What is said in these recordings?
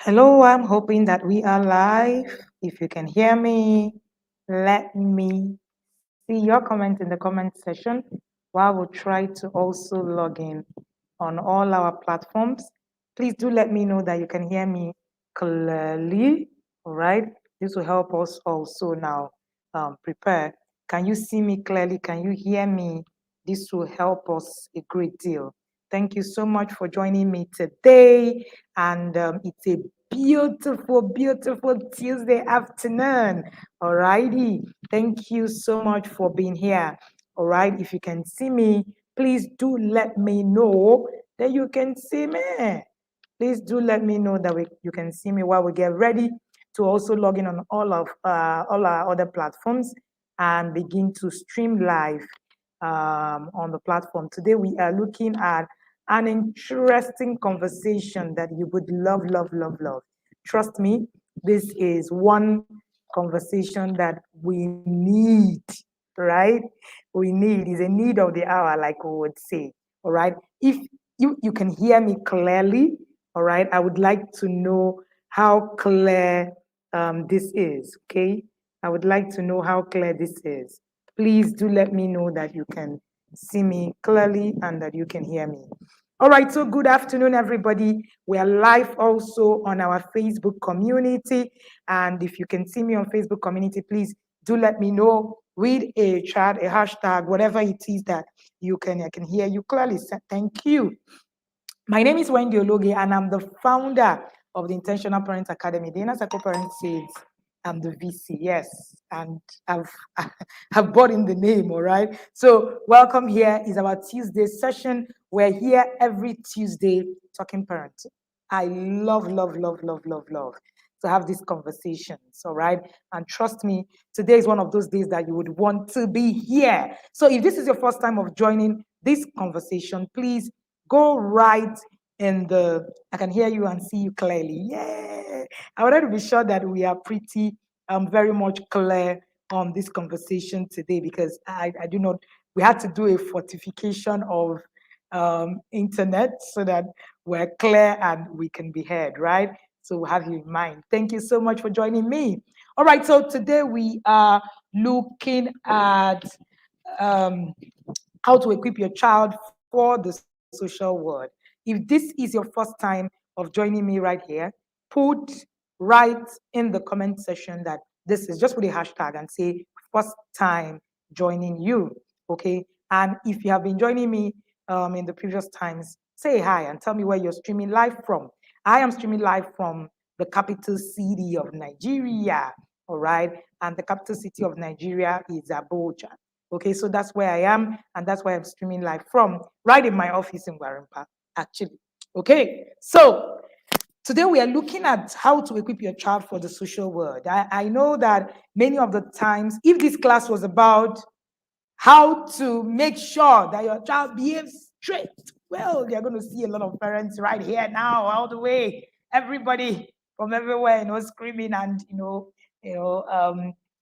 Hello, I'm hoping that we are live. If you can hear me, let me see your comment in the comment section while we try to also log in on all our platforms. Please do let me know that you can hear me clearly. All right. This will help us also now prepare. Can you see me clearly? Can you hear me? This will help us a great deal. Thank you so much for joining me today. And it's a beautiful, beautiful Tuesday afternoon. All righty. Thank you so much for being here. All right. If you can see me, please do let me know that you can see me. Please do let me know that you can see me while we get ready to also log in on all our other platforms and begin to stream live on the platform. Today we are looking at an interesting conversation that you would love, love, love, love. Trust me, this is one conversation that we need, right? We need, is a need of the hour, like we would say. All right. If you can hear me clearly, all right, I would like to know how clear this is. Okay. I would like to know how clear this is. Please do let me know that you can see me clearly and that you can hear me. All right, so good afternoon, everybody. We are live also on our Facebook community. And if you can see me on Facebook community, please do let me know with a chat, a hashtag, whatever it is that I can hear you clearly. Thank you. My name is Wendy Ologe, and I'm the founder of the Intentional Parent Academy. The Inner Circle Parent says I'm the VC, yes, and I've I've bought in the name, all right? So welcome. Here is our Tuesday session. We're here every Tuesday talking parenting. I love, love, love, love, love, love to have these conversations, all right? And trust me, today is one of those days that you would want to be here. So if this is your first time of joining this conversation, please go right in the, I can hear you and see you clearly. Yeah. I wanted to be sure that we are pretty very much clear on this conversation today because I do not, we had to do a fortification of internet so that we're clear and we can be heard, right? So we'll have you in mind. Thank you so much for joining me. All right, so today we are looking at um, how to equip your child for the social world. If this is your first time of joining me right here, put right in the comment section that this is, just put a hashtag and say first time joining you. Okay. And if you have been joining me in the previous times, say hi and tell me where you're streaming live from. I am streaming live from the capital city of Nigeria. All right. And the capital city of Nigeria is Abuja. Okay, so that's where I am, and that's where I'm streaming live from, right in my office in Warimpa, actually. Okay, so today we are looking at how to equip your child for the social world. I know that many of the times, if this class was about how to make sure that your child behaves straight, well, you're going to see a lot of parents right here now, all the way, everybody from everywhere, screaming and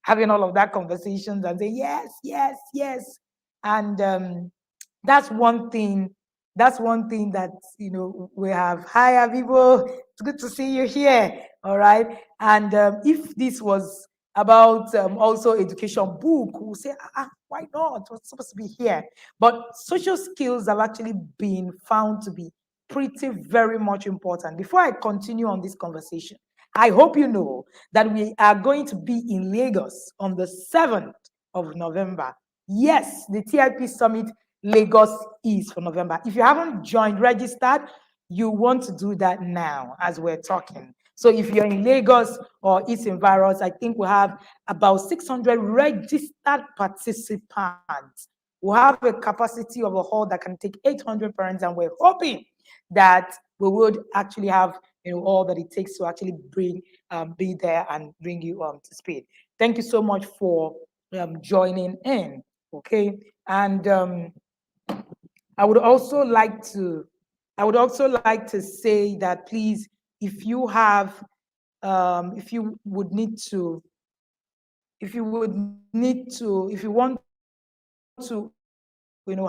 having all of that conversations and say yes, yes, yes, and that's one thing. That's one thing that we have. Hi, Avivo. It's good to see you here. All right. And if this was about also education book, we'll say, why not? It's supposed to be here. But social skills have actually been found to be pretty very much important. Before I continue on this conversation, I hope you know that we are going to be in Lagos on the 7th of November. Yes, the TIP Summit Lagos is for November. If you haven't joined, registered, you want to do that now as we're talking. So if you're in Lagos or East Environs, I think we have about 600 registered participants. We have a capacity of a hall that can take 800 parents, and we're hoping that we would actually have all that it takes to actually be there and bring you to speed. Thank you so much for joining in. Okay, and I would also like to say that please, if you have if you would need to if you want to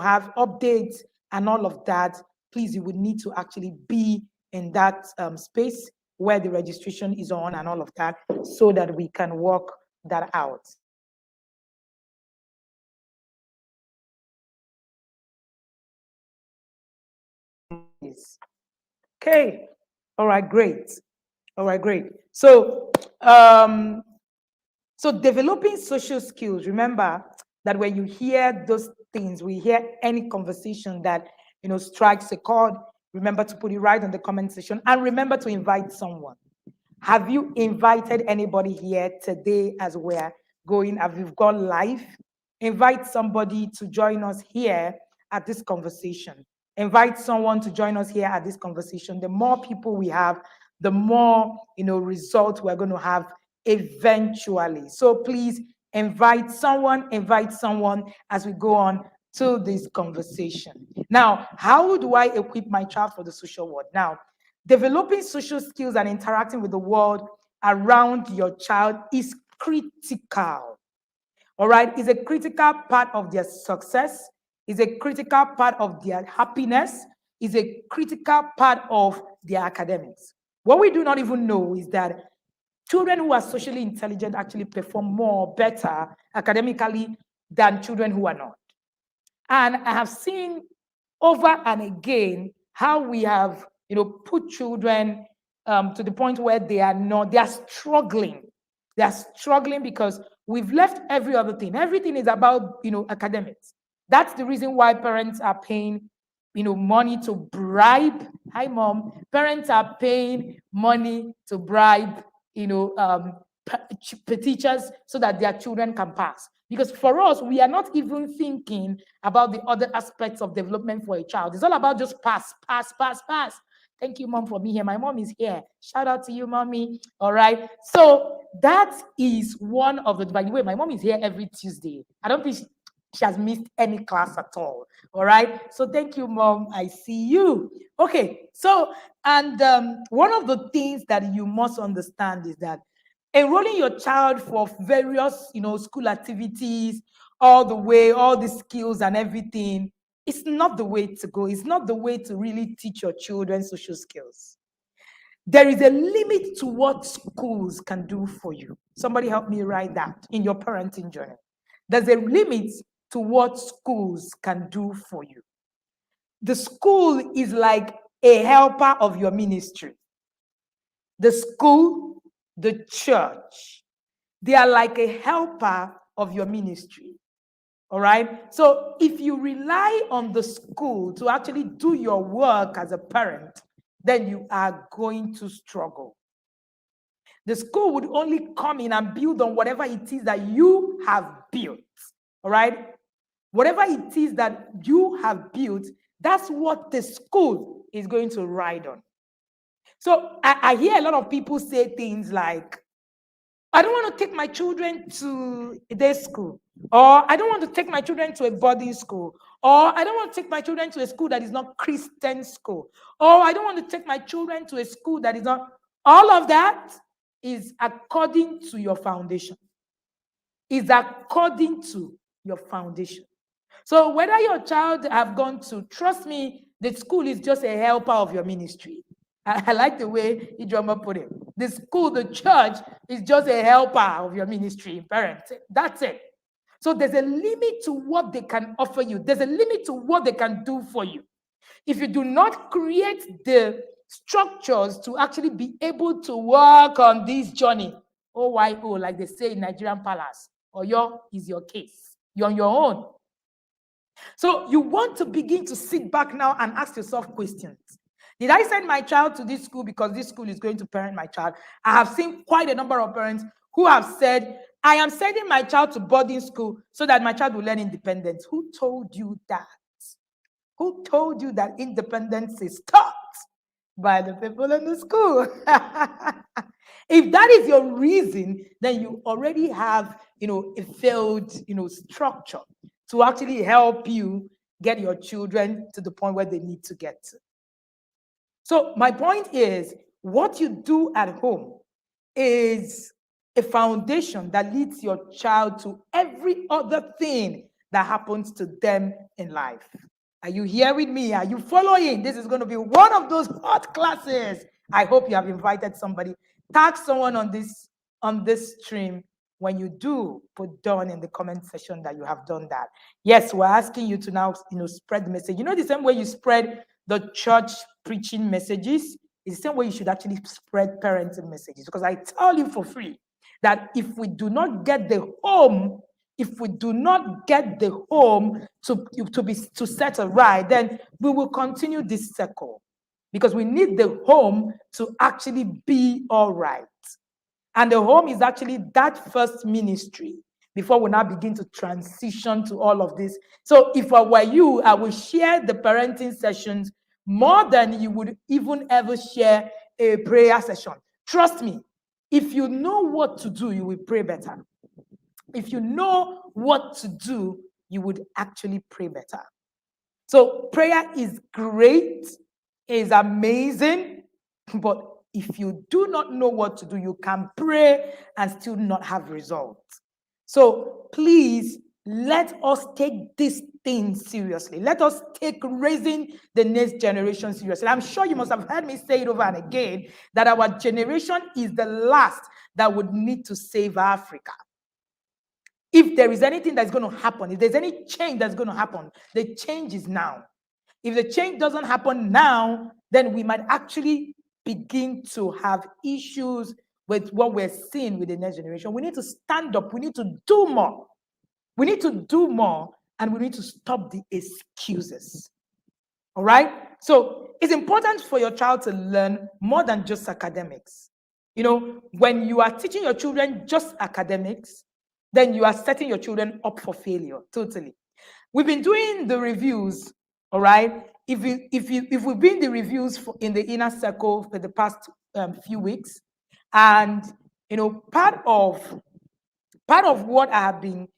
have updates and all of that, please, you would need to actually be in that space where the registration is on and all of that, so that we can work that out. Okay. All right, great. All right, great. So developing social skills, remember that when you hear those things, we hear any conversation that, strikes a chord, remember to put it right on the comment section, and remember to invite someone. Have you invited anybody here today as we're going? Have you gone live? Invite somebody to join us here at this conversation. Invite someone to join us here at this conversation. The more people we have, the more results we're going to have eventually. So please invite someone as we go on to this conversation. Now, how do I equip my child for the social world? Now, developing social skills and interacting with the world around your child is critical. All right, is a critical part of their success, is a critical part of their happiness, is a critical part of their academics. What we do not even know is that children who are socially intelligent actually perform more better academically than children who are not. And I have seen over and again how we have, put children to the point where they are struggling. They are struggling because we've left every other thing. Everything is about, academics. That's the reason why parents are paying, money to bribe. Hi, mom. Parents are paying money to bribe, teachers so that their children can pass. Because for us, we are not even thinking about the other aspects of development for a child. It's all about just pass, pass, pass, pass. Thank you, mom, for being here. My mom is here. Shout out to you, mommy. All right. So that is one of the, by the way, my mom is here every Tuesday. I don't think she has missed any class at all. All right. So thank you, mom. I see you. Okay. So, and one of the things that you must understand is that enrolling your child for various, school activities, all the skills and everything, it's not the way to go. It's not the way to really teach your children social skills. There is a limit to what schools can do for you. Somebody help me write that in your parenting journey. There's a limit to what schools can do for you. The school is like a helper of your ministry. The school, the church, they are like a helper of your ministry. All right. So if you rely on the school to actually do your work as a parent, then you are going to struggle. The school would only come in and build on whatever it is that you have built. All right. Whatever it is that you have built, that's what the school is going to ride on. So I hear a lot of people say things like, I don't want to take my children to a day school, or I don't want to take my children to a boarding school, or I don't want to take my children to a school that is not Christian school, or I don't want to take my children to a school that is not. All of that is according to your foundation. Is according to your foundation. So whether your child have gone to, trust me, the school is just a helper of your ministry. I like the way Ijoma put it. The school, the church is just a helper of your ministry, parents. That's it. So there's a limit to what they can offer you. There's a limit to what they can do for you. If you do not create the structures to actually be able to work on this journey, OYO, like they say in Nigerian Palace, Oyo is your case. You're on your own. So you want to begin to sit back now and ask yourself questions. Did I send my child to this school because this school is going to parent my child? I have seen quite a number of parents who have said, I am sending my child to boarding school so that my child will learn independence. Who told you that? Who told you that independence is taught by the people in the school? If that is your reason, then you already have, a failed, structure to actually help you get your children to the point where they need to get to. So my point is, what you do at home is a foundation that leads your child to every other thing that happens to them in life. Are you here with me? Are you following? This is going to be one of those hot classes. I hope you have invited somebody. Tag someone on this stream. When you do, put down in the comment section that you have done that. Yes, we're asking you to now, spread the message. You know, the same way you spread the church preaching messages, is the same way you should actually spread parenting messages. Because I tell you for free that if we do not get the home, if we do not get the home to set right, then we will continue this circle, because we need the home to actually be all right. And the home is actually that first ministry before we now begin to transition to all of this. So if I were you, I would share the parenting sessions more than you would even ever share a prayer session. Trust me, if you know what to do, you will pray better. If you know what to do, you would actually pray better. So prayer is great, is amazing, but if you do not know what to do, you can pray and still not have results. So please, let us take this thing seriously. Let us take raising the next generation seriously. I'm sure you must have heard me say it over and again that our generation is the last that would need to save Africa. If there is anything that's going to happen, if there's any change that's going to happen, the change is now. If the change doesn't happen now, then we might actually begin to have issues with what we're seeing with the next generation. We need to stand up. We need to do more. We need to do more, and we need to stop the excuses. All right? So it's important for your child to learn more than just academics. You know, when you are teaching your children just academics, then you are setting your children up for failure, totally. We've been doing the reviews, all right? If we've been the reviews in the inner circle for the past few weeks, and part of what I have been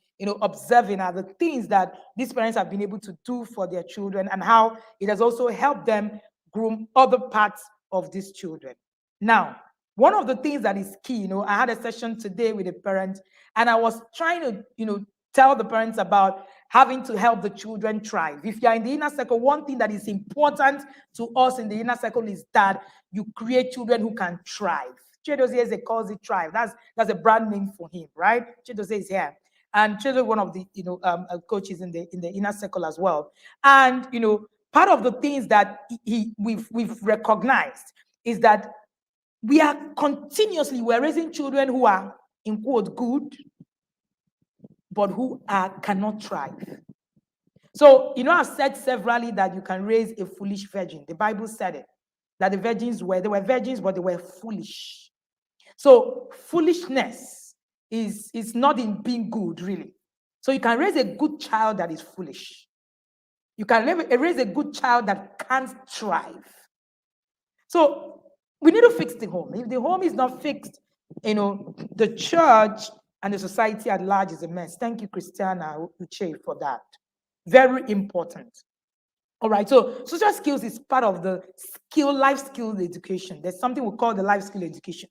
observing are the things that these parents have been able to do for their children, and how it has also helped them groom other parts of these children. Now, one of the things that is key, I had a session today with a parent, and I was trying to, tell the parents about having to help the children thrive. If you're in the inner circle, one thing that is important to us in the inner circle is that you create children who can thrive. Chidozie calls it thrive. That's a brand name for him, right? Chidozie is here. And Chidozie, one of the coaches in the inner circle as well. And part of the things that we've recognized is that we're raising children who are, in quote, good, but who cannot thrive. So, I've said severally that you can raise a foolish virgin. The Bible said it, that they were virgins, but they were foolish. So foolishness is not in being good, really. So you can raise a good child that is foolish. You can raise a good child that can't thrive. So we need to fix the home. If the home is not fixed, the church and the society at large is a mess. Thank you, Christiana Uche, for that. Very important. All right, so social skills is part of the life skills education. There's something we call the life skill education.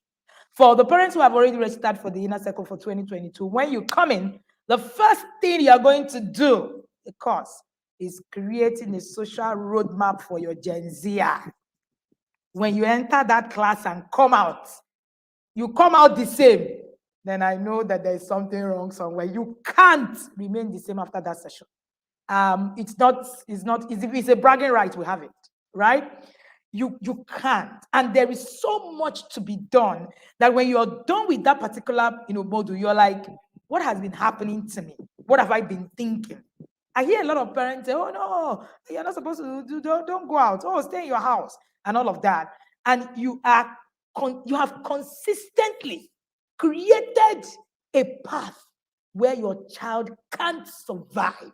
For the parents who have already registered for the inner circle for 2022, when you come in, the first thing you're going to do, the course, is creating a social roadmap for your Gen Zer. When you enter that class and you come out the same, then I know that there's something wrong somewhere. You can't remain the same after that session. It's a bragging right we have it, right? You can't. And there is so much to be done that when you're done with that particular module, you're like, what has been happening to me? What have I been thinking? I hear a lot of parents say, oh no, you're not supposed to don't go out. Oh, stay in your house and all of that. And you have consistently created a path where your child can't survive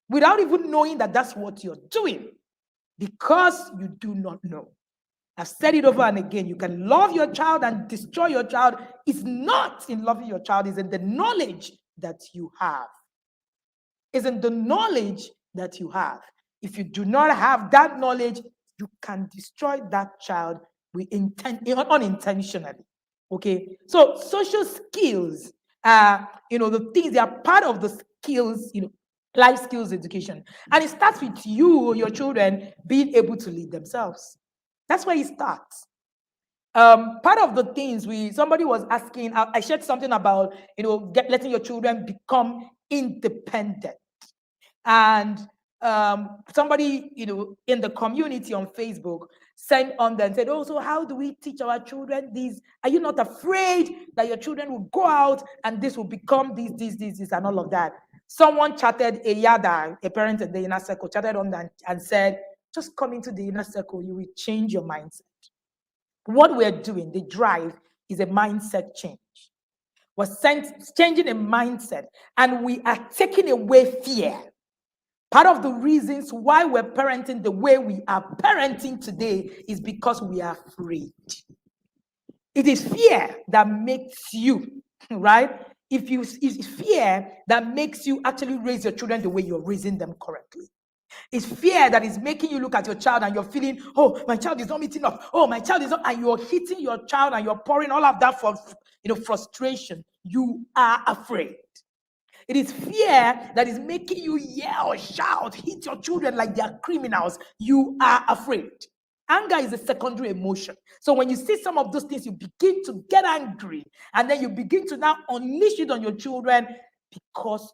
without even knowing that that's what you're doing, because you do not know. I've said it over and again. You can love your child and destroy your child. It's not in loving your child, it's in the knowledge that you have. It's in the knowledge that you have. If you do not have that knowledge, you can destroy that child unintentionally. Okay, so social skills are, the things, they are part of the skills, life skills education. And it starts with you or your children being able to lead themselves. That's where it starts. Part of the things somebody was asking, I shared something about, letting your children become independent. And somebody, in the community on Facebook sent on there and said, oh, so how do we teach our children this? Are you not afraid that your children will go out and this will become this, and all of that? Someone chatted, a parent in the inner circle, chatted on that and said, just come into the inner circle, you will change your mindset. What we're doing, the drive, is a mindset change. We're changing a mindset, and we are taking away fear. Part of the reasons why we're parenting the way we are parenting today is because we are afraid. It is fear that makes you, right? It's fear that makes you actually raise your children the way you're raising them correctly. It's fear that is making you look at your child and you're feeling, oh, my child is not meeting up. Oh, my child is not, and you're hitting your child and you're pouring all of that for, frustration. You are afraid. It is fear that is making you yell, shout, hit your children like they are criminals. You are afraid. Anger is a secondary emotion. So when you see some of those things, you begin to get angry, and then you begin to now unleash it on your children because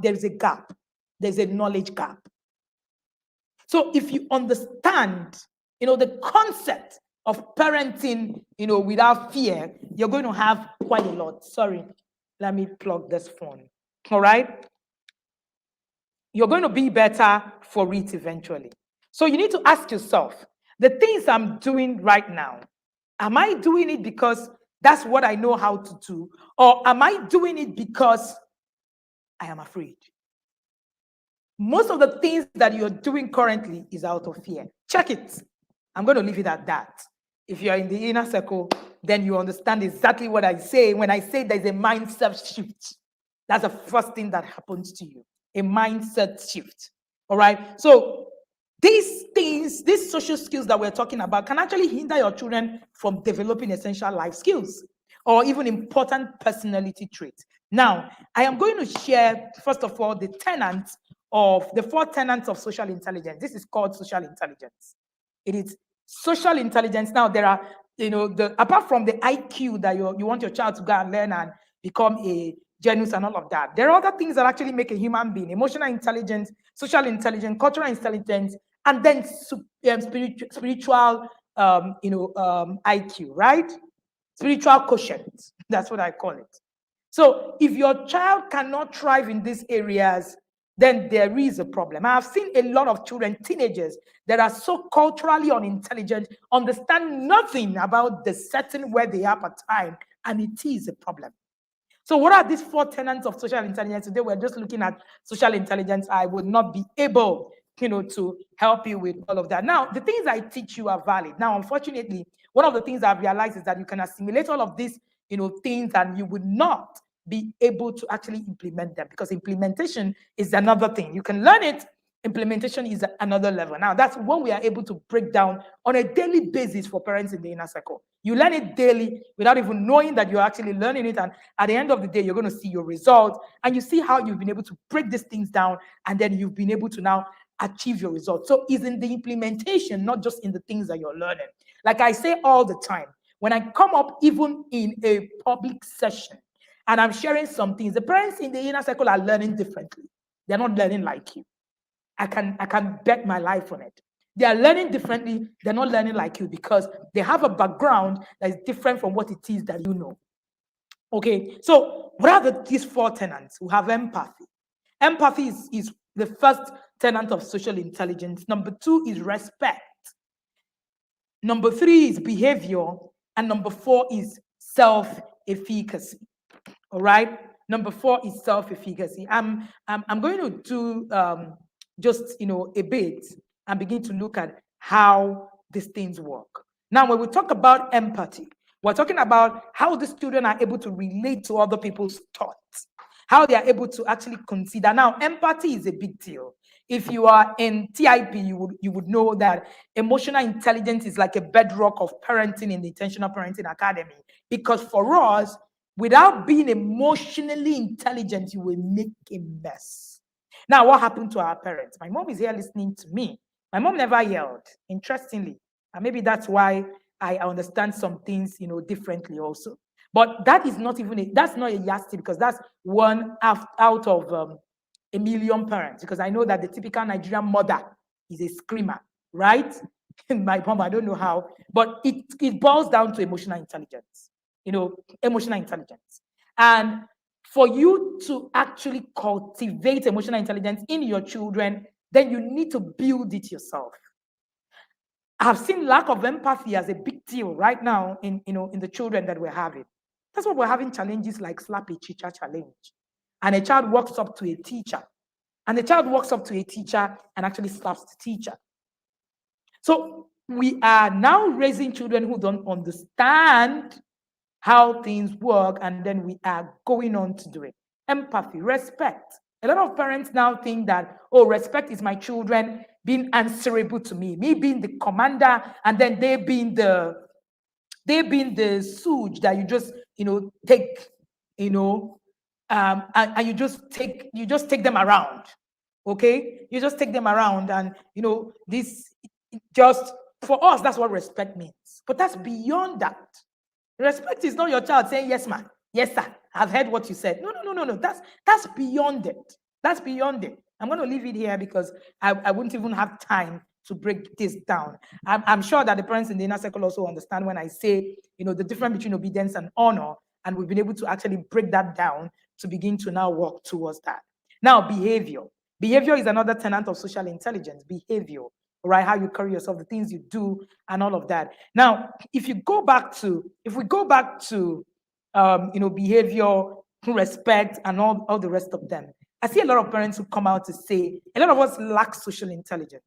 there's a gap. There's a knowledge gap. So if you understand, the concept of parenting, without fear, you're going to have quite a lot. Sorry, let me plug this phone. All right? You're going to be better for it eventually. So you need to ask yourself, the things I'm doing right now, am I doing it because that's what I know how to do? Or am I doing it because I am afraid? Most of the things that you're doing currently is out of fear. Check it. I'm going to leave it at that. If you're in the inner circle, then you understand exactly what I say when I say there's a mindset shift. That's the first thing that happens to you, a mindset shift. All right? So these things, these social skills that we're talking about can actually hinder your children from developing essential life skills or even important personality traits. Now, I am going to share, first of all, the four tenets of social intelligence. This is called social intelligence. It is social intelligence. Now, there are, apart from the IQ that you want your child to go and learn and become a genius and all of that, there are other things that actually make a human being: emotional intelligence, social intelligence, cultural intelligence, and then spiritual, IQ, right? Spiritual quotient. That's what I call it. So if your child cannot thrive in these areas, then there is a problem. I have seen a lot of children, teenagers, that are so culturally unintelligent, understand nothing about the setting where they are at time, and it is a problem. So what are these four tenets of social intelligence? Today we're just looking at social intelligence. I would not be able, to help you with all of that. Now, the things I teach you are valid. Now, unfortunately, one of the things I've realized is that you can assimilate all of these, things, and you would not be able to actually implement them, because implementation is another thing. You can learn it. Implementation is another level. Now, that's when we are able to break down on a daily basis for parents in the inner circle. You learn it daily without even knowing that you're actually learning it. And at the end of the day, you're going to see your results, and you see how you've been able to break these things down, and then you've been able to now achieve your results. So it's in the implementation, not just in the things that you're learning. Like I say all the time, when I come up even in a public session and I'm sharing some things, the parents in the inner circle are learning differently. They're not learning like you. I can bet my life on it. They are learning differently. They're not learning like you because they have a background that is different from what it is that you know. Okay, so what are these four tenets? We have empathy. Empathy is the first tenet of social intelligence. Number two is respect. Number three is behavior. And number four is self-efficacy. All right. Number four is self-efficacy. I'm going to do just a bit and begin to look at how these things work. Now, when we talk about empathy, we're talking about how the students are able to relate to other people's thoughts, how they are able to actually consider. Now, empathy is a big deal. If you are in TIP, you would know that emotional intelligence is like a bedrock of parenting in the Intentional Parenting Academy. Because for us, without being emotionally intelligent, you will make a mess. Now, what happened to our parents? My mom is here listening to me. My mom never yelled, interestingly. And maybe that's why I understand some things, differently also. But that is not even that's not a yardstick, because that's one out of a million parents. Because I know that the typical Nigerian mother is a screamer, right? My mom, I don't know how, but it boils down to emotional intelligence, emotional intelligence. And for you to actually cultivate emotional intelligence in your children, then you need to build it yourself. I've seen lack of empathy as a big deal right now in the children that we're having. That's why we're having challenges like slap a teacher challenge. And a child walks up to a teacher, and the child walks up to a teacher and actually slaps the teacher. So we are now raising children who don't understand how things work, and then we are going on to do it. Empathy, respect. A lot of parents now think that, oh, respect is my children being answerable to me being the commander, and then they being the stooge that you just take, and you just take them around. Okay, you just take them around, and this just for us, that's what respect means. But that's beyond that. Respect is not your child saying, yes, ma'am, yes, sir, I've heard what you said. No. That's beyond it. That's beyond it. I'm going to leave it here because I wouldn't even have time to break this down. I'm sure that the parents in the inner circle also understand when I say, the difference between obedience and honor, and we've been able to actually break that down to begin to now work towards that. Now, behavior. Behavior is another tenet of social intelligence. Behavior, right? How you carry yourself, the things you do, and all of that. Now, if we go back to behavior, respect, and all the rest of them, I see a lot of parents who come out to say a lot of us lack social intelligence.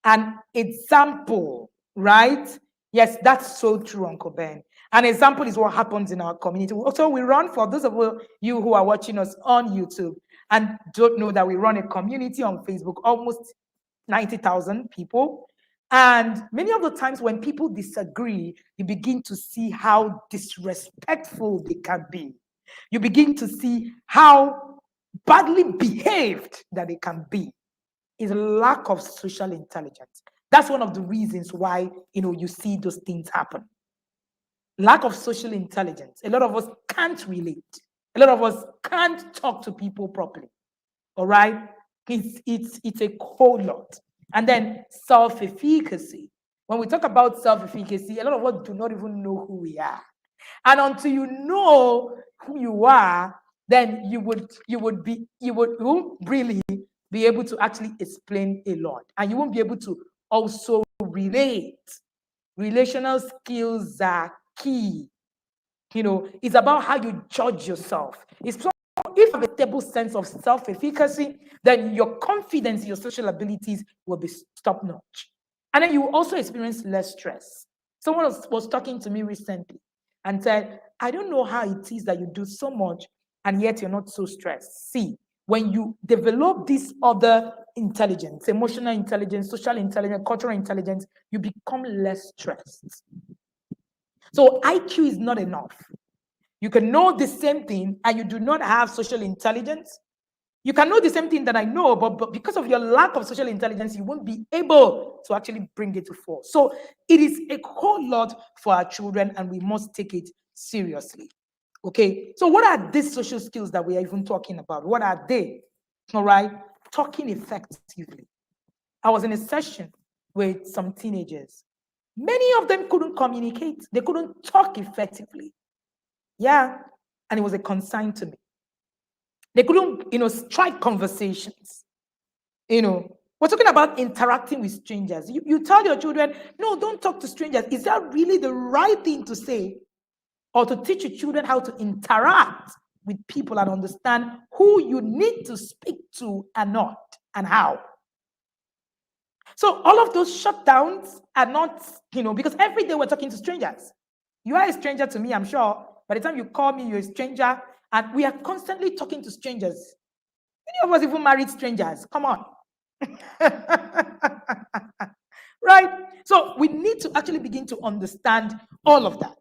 An example, right? Yes, that's so true, Uncle Ben. An example is what happens in our community. So we run, for those of you who are watching us on YouTube and don't know, that we run a community on Facebook, almost 90,000 people. And many of the times when people disagree, you begin to see how disrespectful they can be. You begin to see how badly behaved that they can be. Is a lack of social intelligence. That's one of the reasons why you see those things happen. Lack of social intelligence. A lot of us can't relate. A lot of us can't talk to people properly. All right, it's a whole lot. And then self-efficacy. When we talk about self-efficacy, a lot of us do not even know who we are. And until you know who you are, then you would really be able to actually explain a lot. And you won't be able to also relate. Relational skills are key. It's about how you judge yourself. If you have a stable sense of self-efficacy, then your confidence in your social abilities will be top-notch. And then you will also experience less stress. Someone was talking to me recently and said, I don't know how it is that you do so much and yet you're not so stressed. See, when you develop this other intelligence, emotional intelligence, social intelligence, cultural intelligence, you become less stressed. So IQ is not enough. You can know the same thing and you do not have social intelligence. You can know the same thing that I know, but because of your lack of social intelligence, you won't be able to actually bring it to force. So it is a whole lot for our children, and we must take it seriously. Okay, so what are these social skills that we are even talking about? What are they? All right, talking effectively. I was in a session with some teenagers. Many of them couldn't communicate. They couldn't talk effectively. Yeah, and it was a concern to me. They couldn't, strike conversations. We're talking about interacting with strangers. You tell your children, no, don't talk to strangers. Is that really the right thing to say? Or to teach your children how to interact with people and understand who you need to speak to and not, and how. So all of those shutdowns are not, because every day we're talking to strangers. You are a stranger to me, I'm sure. By the time you call me, you're a stranger. And we are constantly talking to strangers. Many of us even married strangers. Come on. Right? So we need to actually begin to understand all of that.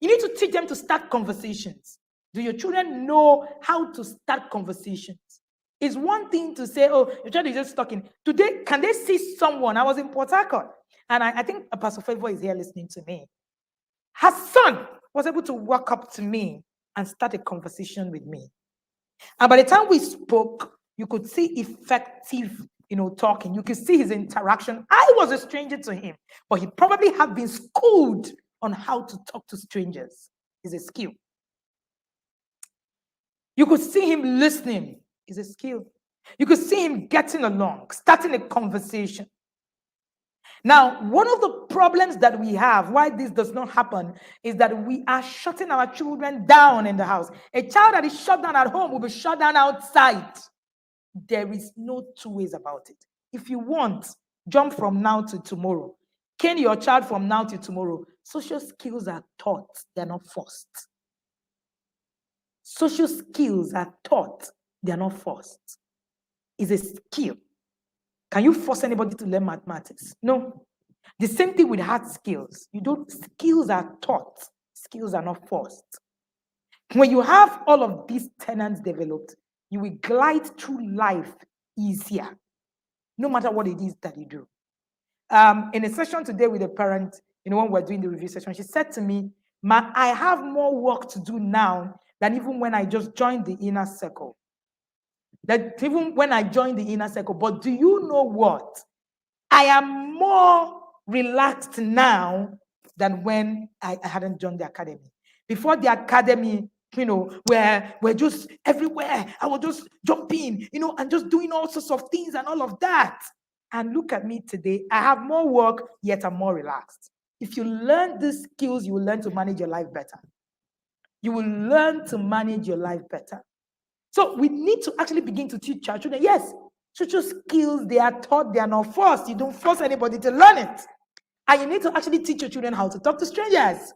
You need to teach them to start conversations. Do your children know how to start conversations? It's one thing to say, oh, your child is just talking. Today, can they see someone? I was in Port Harcourt, and I think Pastor Favor is here listening to me. Her son was able to walk up to me and start a conversation with me. And by the time we spoke, you could see effective, talking. You could see his interaction. I was a stranger to him, but he probably had been schooled on how to talk to strangers. It's a skill. You could see him listening. It's a skill. You could see him getting along, starting a conversation. Now, one of the problems that we have, why this does not happen, is that we are shutting our children down in the house. A child that is shut down at home will be shut down outside. There is no two ways about it. If you want, jump from now to tomorrow. Cane your child from now to tomorrow. Social skills are taught, they're not forced. Social skills are taught, they're not forced. It's a skill. Can you force anybody to learn mathematics? No. The same thing with hard skills. Skills are taught, skills are not forced. When you have all of these tenets developed, you will glide through life easier, no matter what it is that you do. In a session today with a parent, when we're doing the review session, she said to me, "Ma, I have more work to do now than even when I just joined the inner circle. But do you know what? I am more relaxed now than when I hadn't joined the academy. Before the academy, we're just everywhere. I was just jumping, and just doing all sorts of things and all of that. And look at me today. I have more work, yet I'm more relaxed. If you learn these skills, you will learn to manage your life better. You will learn to manage your life better. So we need to actually begin to teach our children. Yes, social skills, they are taught, they are not forced. You don't force anybody to learn it. And you need to actually teach your children how to talk to strangers.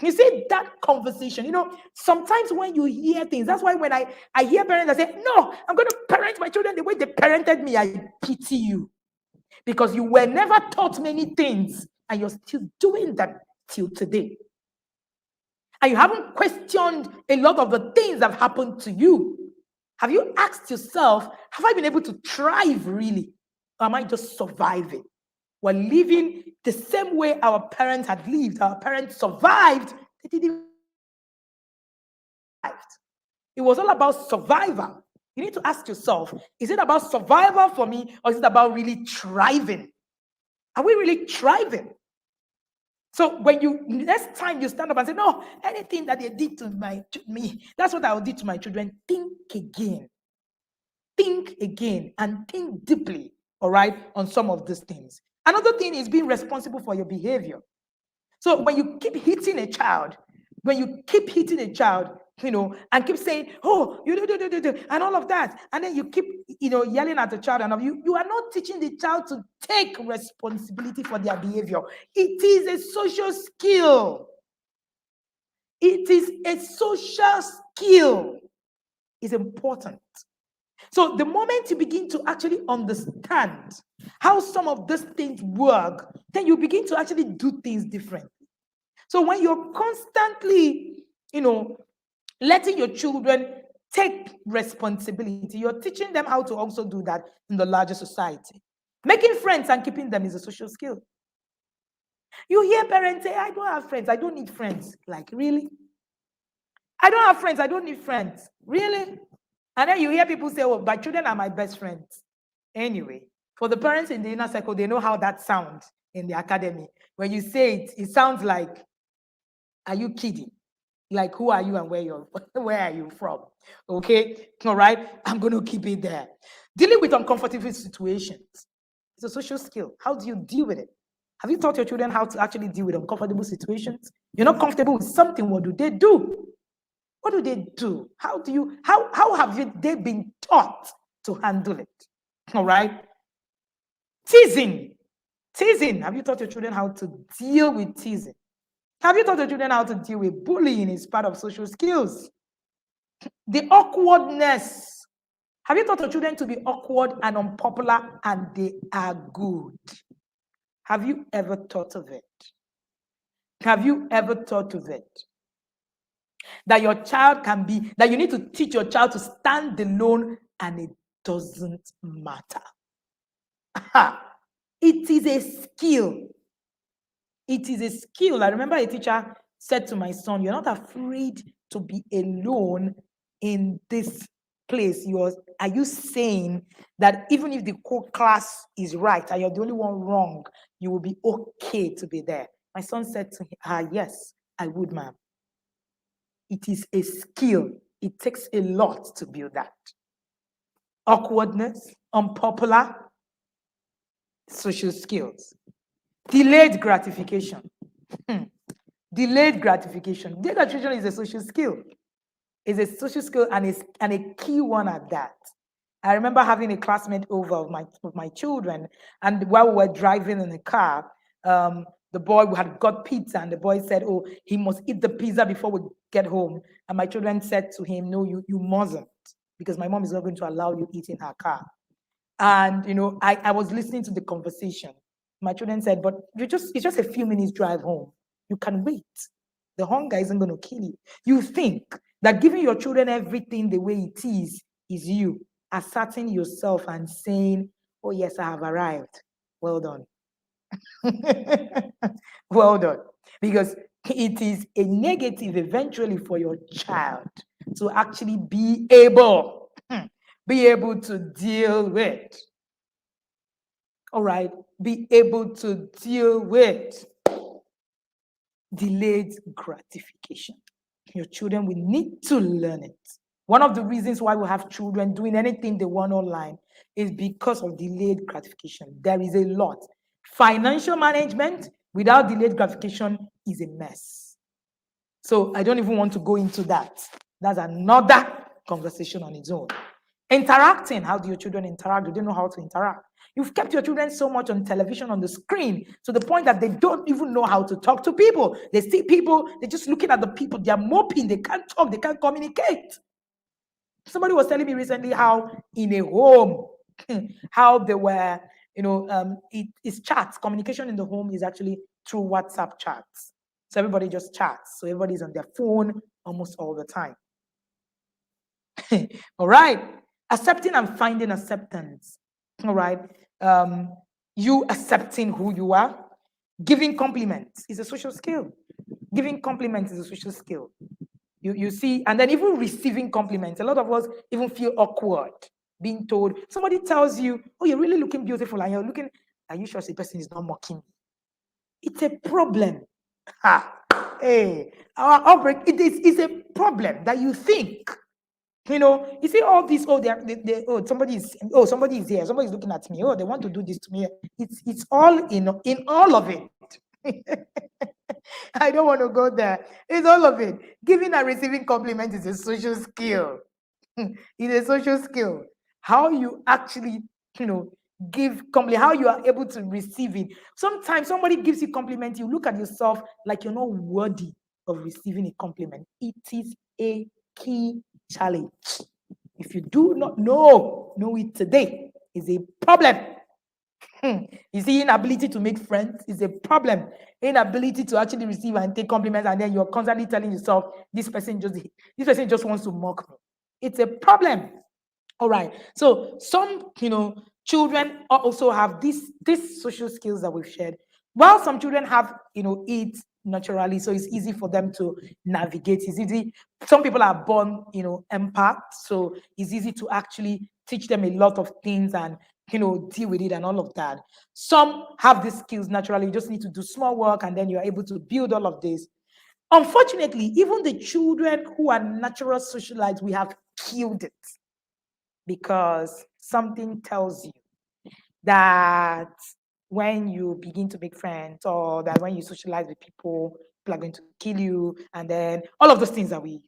You see that conversation, sometimes when you hear things, that's why when I hear parents that say, no, I'm going to parent my children the way they parented me, I pity you. Because you were never taught many things and you're still doing that till today. And you haven't questioned a lot of the things that have happened to you. Have you asked yourself, have I been able to thrive really? Or am I just surviving? We're living the same way our parents had lived. Our parents survived. They didn't survive. It was all about survival. You need to ask yourself, is it about survival for me, or is it about really thriving? Are we really thriving? So when next time you stand up and say, no, anything that they did to me, that's what I will do to my children. Think again. Think again and think deeply, all right, on some of these things. Another thing is being responsible for your behavior. So when you keep hitting a child, and keep saying, oh, you do, and all of that, and then you keep, yelling at the child, and you are not teaching the child to take responsibility for their behavior. It is a social skill. It is a social skill. It's important. So the moment you begin to actually understand how some of these things work, then you begin to actually do things differently. So when you're constantly, letting your children take responsibility, you're teaching them how to also do that in the larger society. Making friends and keeping them is a social skill. You hear parents say, I don't have friends, I don't need friends. Like, really? I don't have friends, I don't need friends. Really? And then you hear people say, oh, my children are my best friends. Anyway, for the parents in the inner circle, they know how that sounds in the academy. When you say it, it sounds like, are you kidding? Like, who are you and where are you from? Okay, all right, I'm going to keep it there. Dealing with uncomfortable situations. It's a social skill. How do you deal with it? Have you taught your children how to actually deal with uncomfortable situations? You're not comfortable with something, what do they do? What do they do? How have they been taught to handle it? All right. Teasing. Have you taught your children how to deal with teasing? Have you taught your children how to deal with bullying? It's part of social skills. The awkwardness. Have you taught your children to be awkward and unpopular and they are good? Have you ever thought of it? Have you ever thought of it? That your child that you need to teach your child to stand alone and a doesn't matter. It is a skill. It is a skill. I remember a teacher said to my son, "You're not afraid to be alone in this place. Are you saying that even if the whole class is right and you're the only one wrong, you will be okay to be there?" My son said to her, "Yes, I would, ma'am." It is a skill. It takes a lot to build that. Awkwardness, unpopular, social skills. Delayed gratification. Delayed gratification. Delayed gratification is a social skill. It's a social skill and a key one at that. I remember having a classmate over of my children, and while we were driving in the car, the boy had got pizza, and the boy said, "Oh, he must eat the pizza before we get home." And my children said to him, "No, you mustn't, because my mom is not going to allow you eat in her car." And I was listening to the conversation. My children said, "But it's just a few minutes drive home. You can wait. The hunger isn't going to kill you." You think that giving your children everything the way it is you asserting yourself and saying, "Oh yes, I have arrived." Well done. Well done. Because it is a negative eventually for your child to actually be able to deal with. All right, be able to deal with delayed gratification. Your children will need to learn it. One of the reasons why we have children doing anything they want online is because of delayed gratification. There is a lot. Financial management without delayed gratification is a mess. So I don't even want to go into that. That's another conversation on its own. Interacting. How do your children interact? Do they know how to interact? You've kept your children so much on television, on the screen, to the point that they don't even know how to talk to people. They see people, they're just looking at the people, they're moping, they can't talk, they can't communicate. Somebody was telling me recently how in a home, how they were, it's chats. Communication in the home is actually through WhatsApp chats. So everybody just chats. So everybody's on their phone almost all the time. All right. Accepting and finding acceptance. All right. You accepting who you are. Giving compliments is a social skill. Giving compliments is a social skill. You see, and then even receiving compliments. A lot of us even feel awkward being told. Somebody tells you, "Oh, you're really looking beautiful," and you're looking, "Are you sure the person is not mocking me?" It's a problem. Hey, our outbreak, it's a problem that you think. You see all these, somebody is here, somebody is looking at me, they want to do this to me. It's all in all of it. I don't want to go there. It's all of it. Giving and receiving compliments is a social skill. It's a social skill. How you actually, give compliment, how you are able to receive it. Sometimes somebody gives you compliment, you look at yourself like you're not worthy of receiving a compliment. It is a key challenge. If you do not know it today is a problem. You see, inability to make friends is a problem. Inability to actually receive and take compliments, and then you're constantly telling yourself, this person just wants to mock me. It's a problem. All right. So some, children also have these social skills that we've shared. While some children have, it naturally, so it's easy for them to navigate. It's easy. Some people are born, empath, so it's easy to actually teach them a lot of things and deal with it and all of that. Some have these skills naturally. You just need to do small work, and then you're able to build all of this. Unfortunately, even the children who are natural socialites, we have killed it, because something tells you that when you begin to make friends, or that when you socialize with people are going to kill you, and then all of those things that we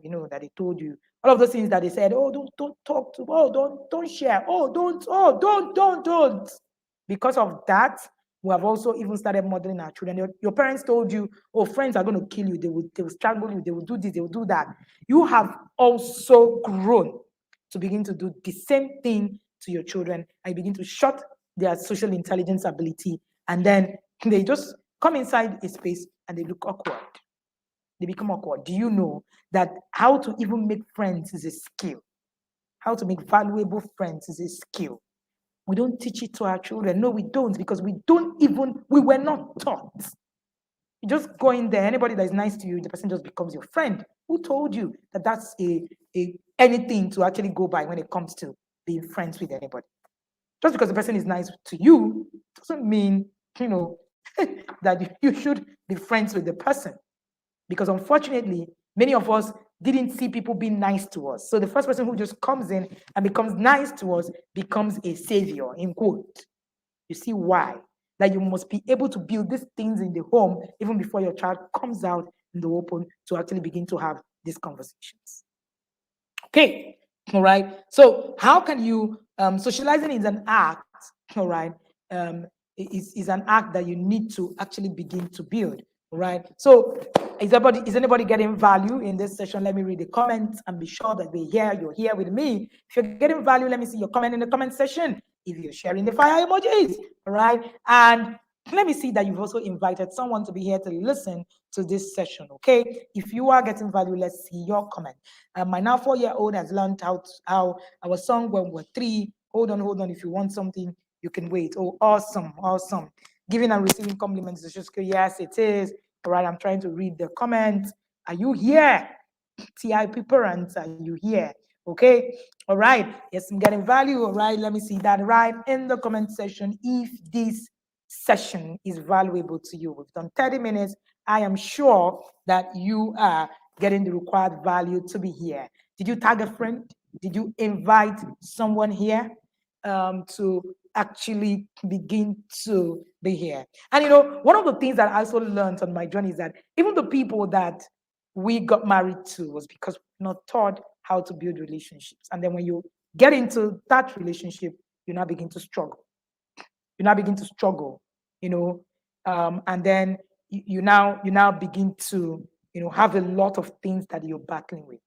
know that they told you, all of those things that they said, "Oh, don't talk to, oh, don't share, oh, don't." Because of that, we have also even started modeling our children. Your parents told you, "Oh, friends are going to kill you, they will strangle you, they will do this, they will do that." You have also grown to begin to do the same thing to your children, and you begin to shut their social intelligence ability, and then they just come inside a space and they look awkward. They become awkward. Do you know that how to even make friends is a skill? How to make valuable friends is a skill. We don't teach it to our children. No, we don't, because we were not taught. You just go in there, anybody that is nice to you, the person just becomes your friend. Who told you that that's a anything to actually go by when it comes to being friends with anybody? Just because the person is nice to you doesn't mean, you know, that you should be friends with the person. Because unfortunately, many of us didn't see people being nice to us. So the first person who just comes in and becomes nice to us becomes a savior, in quote. You see why? That you must be able to build these things in the home even before your child comes out in the open to actually begin to have these conversations. Okay, all right. So how can you socializing is an act, all right? Is an act that you need to actually begin to build, all right? So is anybody getting value in this session? Let me read the comments and be sure that you're here with me. If you're getting value, let me see your comment in the comment section. If you're sharing the fire emojis, all right? And let me see that you've also invited someone to be here to listen to this session, okay? If you are getting value, let's see your comment. My now 4-year-old has learned how our song when we're 3. Hold on. If you want something, you can wait. Oh, awesome. Giving and receiving compliments is just good. Yes, it is. All right, I'm trying to read the comments. Are you here? TIP parents, are you here? Okay. All right. Yes, I'm getting value. All right. Let me see that right in the comment section. If this session is valuable to you, we've done 30 minutes. I am sure that you are getting the required value to be here. Did you tag a friend? Did you invite someone here to actually begin to be here? And one of the things that I also learned on my journey is that even the people that we got married to was because we're not taught how to build relationships. And then when you get into that relationship, you now begin to struggle. And then you now begin to have a lot of things that you're battling with.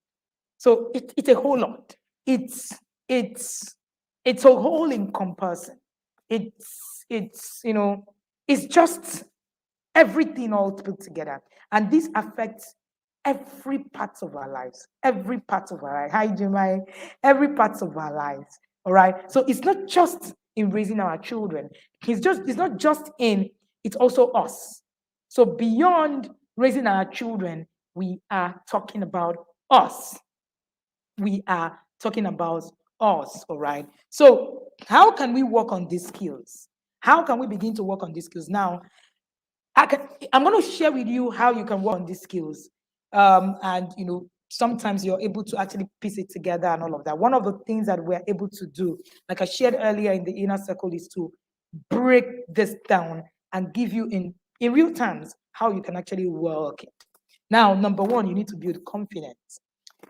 So it's a whole lot. It's a whole encompassing. It's just everything all put together. And this affects every part of our lives. Every part of our life. Hi, Jemai. Every part of our lives. All right. So it's not just in raising our children. It's also us. So beyond raising our children, we are talking about us. All right. So how can we work on these skills? How can we begin to work on these skills? Now, I'm going to share with you how you can work on these skills. And sometimes you're able to actually piece it together and all of that. One of the things that we're able to do, like I shared earlier in the inner circle, is to break this down and give you in real terms how you can actually work it. Now, number one, you need to build confidence.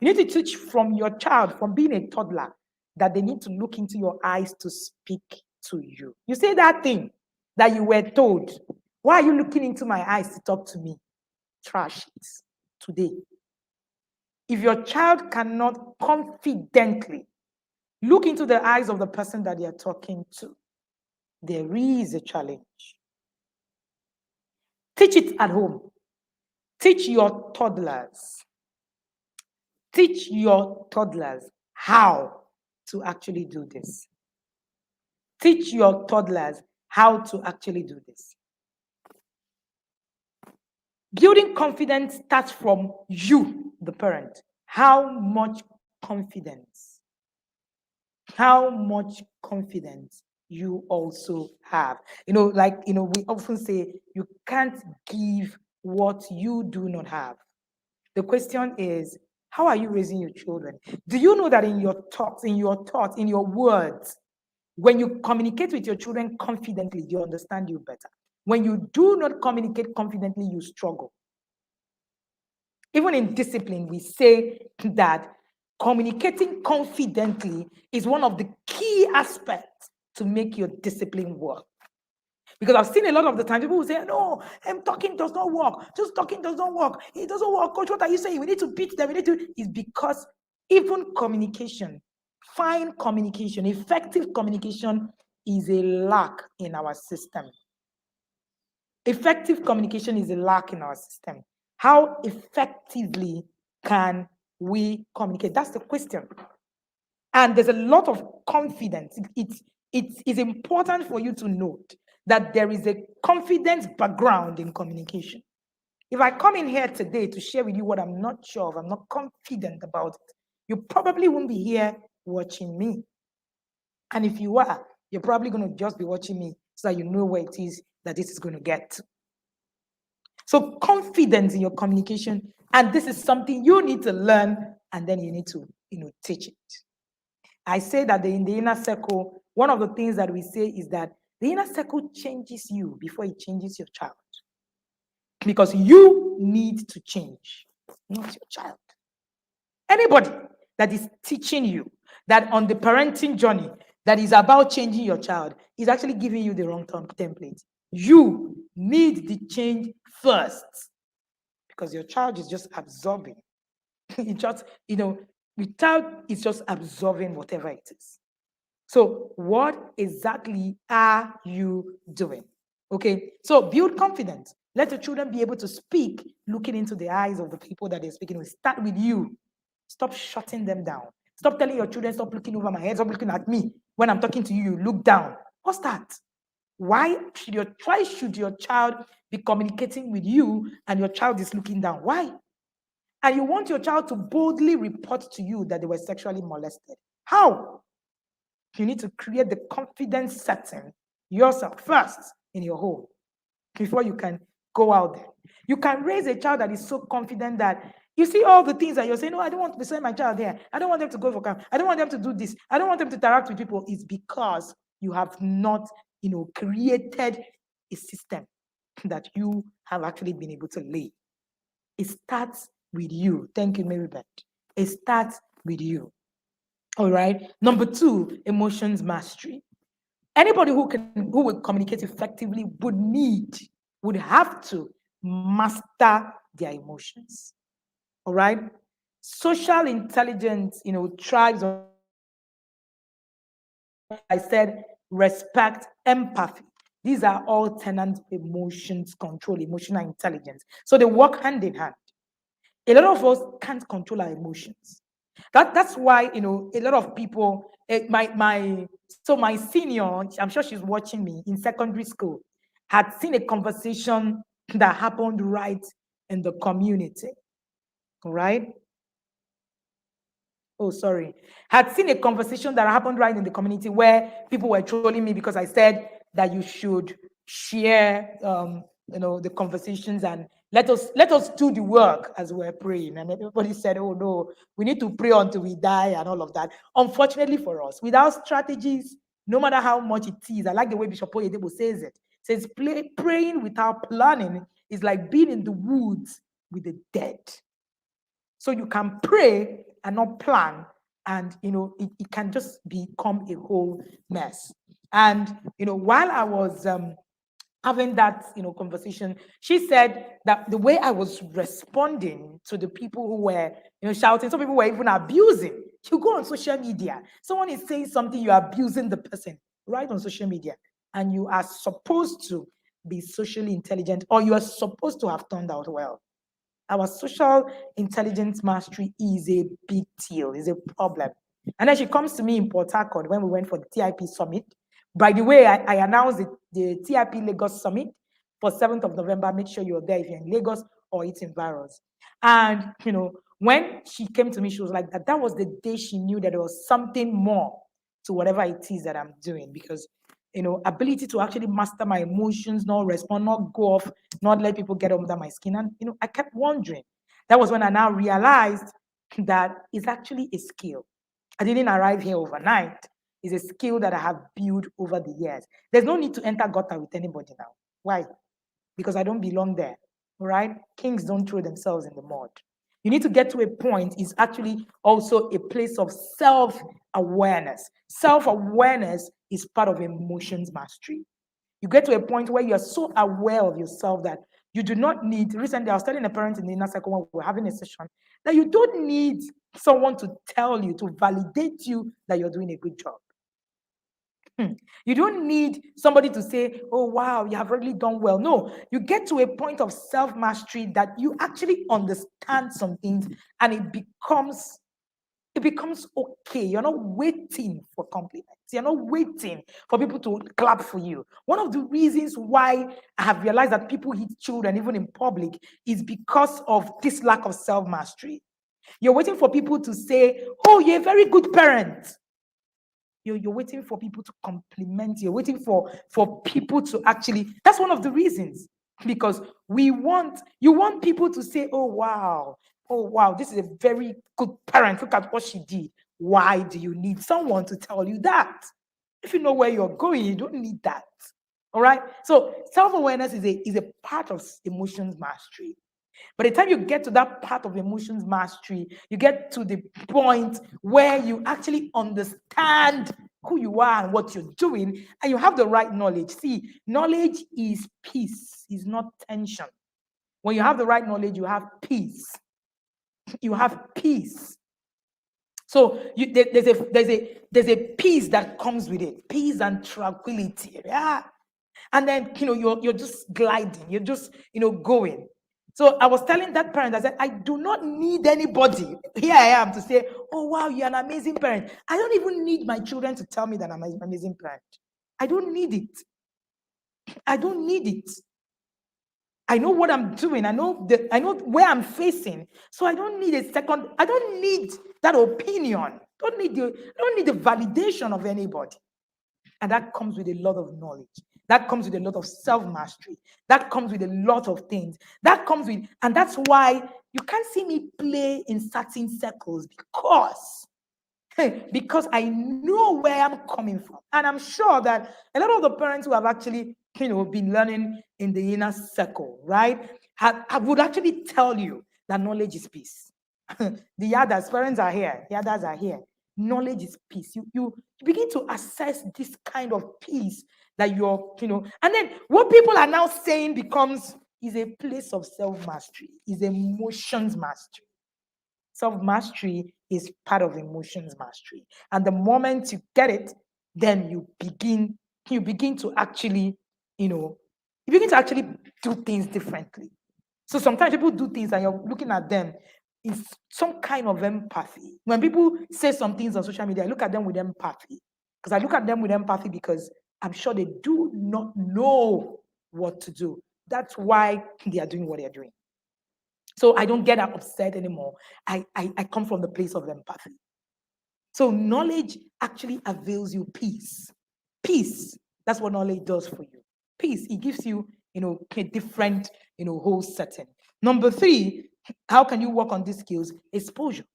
You need to teach from your child, from being a toddler, that they need to look into your eyes to speak to you. You say that thing that you were told. Why are you looking into my eyes to talk to me? Trash it today. If your child cannot confidently look into the eyes of the person that they are talking to, there is a challenge. Teach it at home. Teach your toddlers. Teach your toddlers how to actually do this. Teach your toddlers how to actually do this. Building confidence starts from you, the parent. How much confidence? How much confidence you also have? We often say you can't give what you do not have. The question is, how are you raising your children? Do you know that in your thoughts, in your words, when you communicate with your children confidently, they understand you better. When you do not communicate confidently, you struggle. Even in discipline, we say that communicating confidently is one of the key aspects to make your discipline work. Because I've seen a lot of the time people who say, no, talking does not work. Just talking does not work. It doesn't work. Coach, what are you saying? We need to beat them. It's because even communication, fine communication, effective communication is a lack in our system. Effective communication is a lack in our system. How effectively can we communicate? That's the question. And there's a lot of confidence. It is important for you to note that there is a confidence background in communication. If I come in here today to share with you what I'm not sure of, I'm not confident about it, you probably won't be here watching me. And if you are, you're probably going to just be watching me so that you know where it is that this is going to get to. So confidence in your communication, and this is something you need to learn, and then you need to, teach it. I say that in the inner circle, one of the things that we say is that the inner circle changes you before it changes your child. Because you need to change, not your child. Anybody that is teaching you that on the parenting journey that is about changing your child is actually giving you the wrong template. You need the change first because your child is just absorbing. It just, without it's just absorbing whatever it is. So, what exactly are you doing? Okay, so build confidence. Let your children be able to speak looking into the eyes of the people that they're speaking with. Start with you. Stop shutting them down. Stop telling your children, stop looking over my head, stop looking at me. When I'm talking to you, you look down. What's that? Why should your child be communicating with you and your child is looking down? Why? And you want your child to boldly report to you that they were sexually molested. How? You need to create the confidence setting yourself first in your home before you can go out there. You can raise a child that is so confident that you see all the things that you're saying, no, I don't want to send my child there. I don't want them to go for camp. I don't want them to do this. I don't want them to interact with people. It's because you have not, created a system that you have actually been able to lay. It starts with you. Thank you, Mary Beth. It starts with you. All right. Number 2, emotions mastery. Anybody who would communicate effectively would have to master their emotions. All right. Social intelligence, thrives on, I said, respect, empathy. These are all tenants of emotions control, emotional intelligence. So they work hand in hand. A lot of us can't control our emotions. That's why a lot of people. My senior, I'm sure she's watching me in secondary school, had seen a conversation that happened right in the community, right? Oh, sorry. Had seen a conversation that happened right in the community where people were trolling me because I said that you should share, the conversations and let us do the work as we're praying. And everybody said, "Oh no, we need to pray until we die," and all of that. Unfortunately for us, without strategies, no matter how much it is, I like the way Bishop Oyedebo says it. Says praying without planning is like being in the woods with the dead. So you can pray and not plan, and it can just become a whole mess. And while I was having that conversation, she said that the way I was responding to the people who were shouting, some people were even abusing. You go on social media, someone is saying something, you're abusing the person right on social media, and you are supposed to be socially intelligent, or you are supposed to have turned out well. Our social intelligence mastery is a big deal, is a problem. And then she comes to me in Port Harcourt when we went for the TIP summit. By the way, I announced the TIP Lagos summit for 7th of November. Make sure you're there if you're in Lagos or it's in Varos. And, when she came to me, she was like, that was the day she knew that there was something more to whatever it is that I'm doing, because ability to actually master my emotions, not respond, not go off, not let people get under my skin. And I kept wondering. That was when I now realized that it's actually a skill. I didn't arrive here overnight. It's a skill that I have built over the years. There's no need to enter gutter with anybody now. Why? Because I don't belong there. All right? Kings don't throw themselves in the mud. You need to get to a point, is actually also a place of self-awareness. Self-awareness is part of emotions mastery. You get to a point where you're so aware of yourself that you do not need. Recently, I was telling a parent in the inner circle when we were having a session that you don't need someone to tell you, to validate you that you're doing a good job. You don't need somebody to say, "Oh, wow, you have really done well." No, you get to a point of self-mastery that you actually understand some things and it becomes it becomes okay. You're not waiting for compliments. You're not waiting for people to clap for you. One of the reasons why I have realized that people hit children, even in public, is because of this lack of self mastery. You're waiting for people to say, "Oh, you're a very good parent." You're waiting for people to compliment you. You're waiting for people to actually. That's one of the reasons. Because you want people to say, oh wow, this is a very good parent. Look at what she did. Why do you need someone to tell you that? If you know where you're going, you don't need that. All right. So self-awareness is a part of emotions mastery. By the time you get to that part of emotions mastery, you get to the point where you actually understand who you are and what you're doing, and you have the right knowledge. See, knowledge is peace, is not tension. When you have the right knowledge, you have peace. You have peace. So there's a peace that comes with it, peace and tranquility. Yeah. And then you're just gliding, you're just going. So I was telling that parent, I said, I do not need anybody. Here I am to say, oh wow, you're an amazing parent. I don't even need my children to tell me that I'm an amazing parent. I don't need it. I don't need it. I know what I'm doing. I know where I'm facing. So I don't need a second. I don't need that opinion. I don't need the validation of anybody. And that comes with a lot of knowledge. That comes with a lot of self-mastery. That comes with a lot of things. And that's why you can't see me play in certain circles because I know where I'm coming from. And I'm sure that a lot of the parents who have actually, been learning in the inner circle, right, I would actually tell you that knowledge is peace. The others, parents are here. The others are here. Knowledge is peace. You begin to assess this kind of peace that and then what people are now saying is a place of self-mastery, is emotions mastery. Self-mastery is part of emotions mastery. And the moment you get it, then you begin to actually, do things differently. So sometimes people do things and you're looking at them in some kind of empathy. When people say some things on social media, I look at them with empathy. Because I look at them with empathy because I'm sure they do not know what to do. That's why they are doing what they're doing. So I don't get upset anymore. I come from the place of empathy. So knowledge actually avails you peace. Peace. That's what knowledge does for you. Peace. It gives you, a different, whole setting. Number 3, how can you work on these skills? Exposure.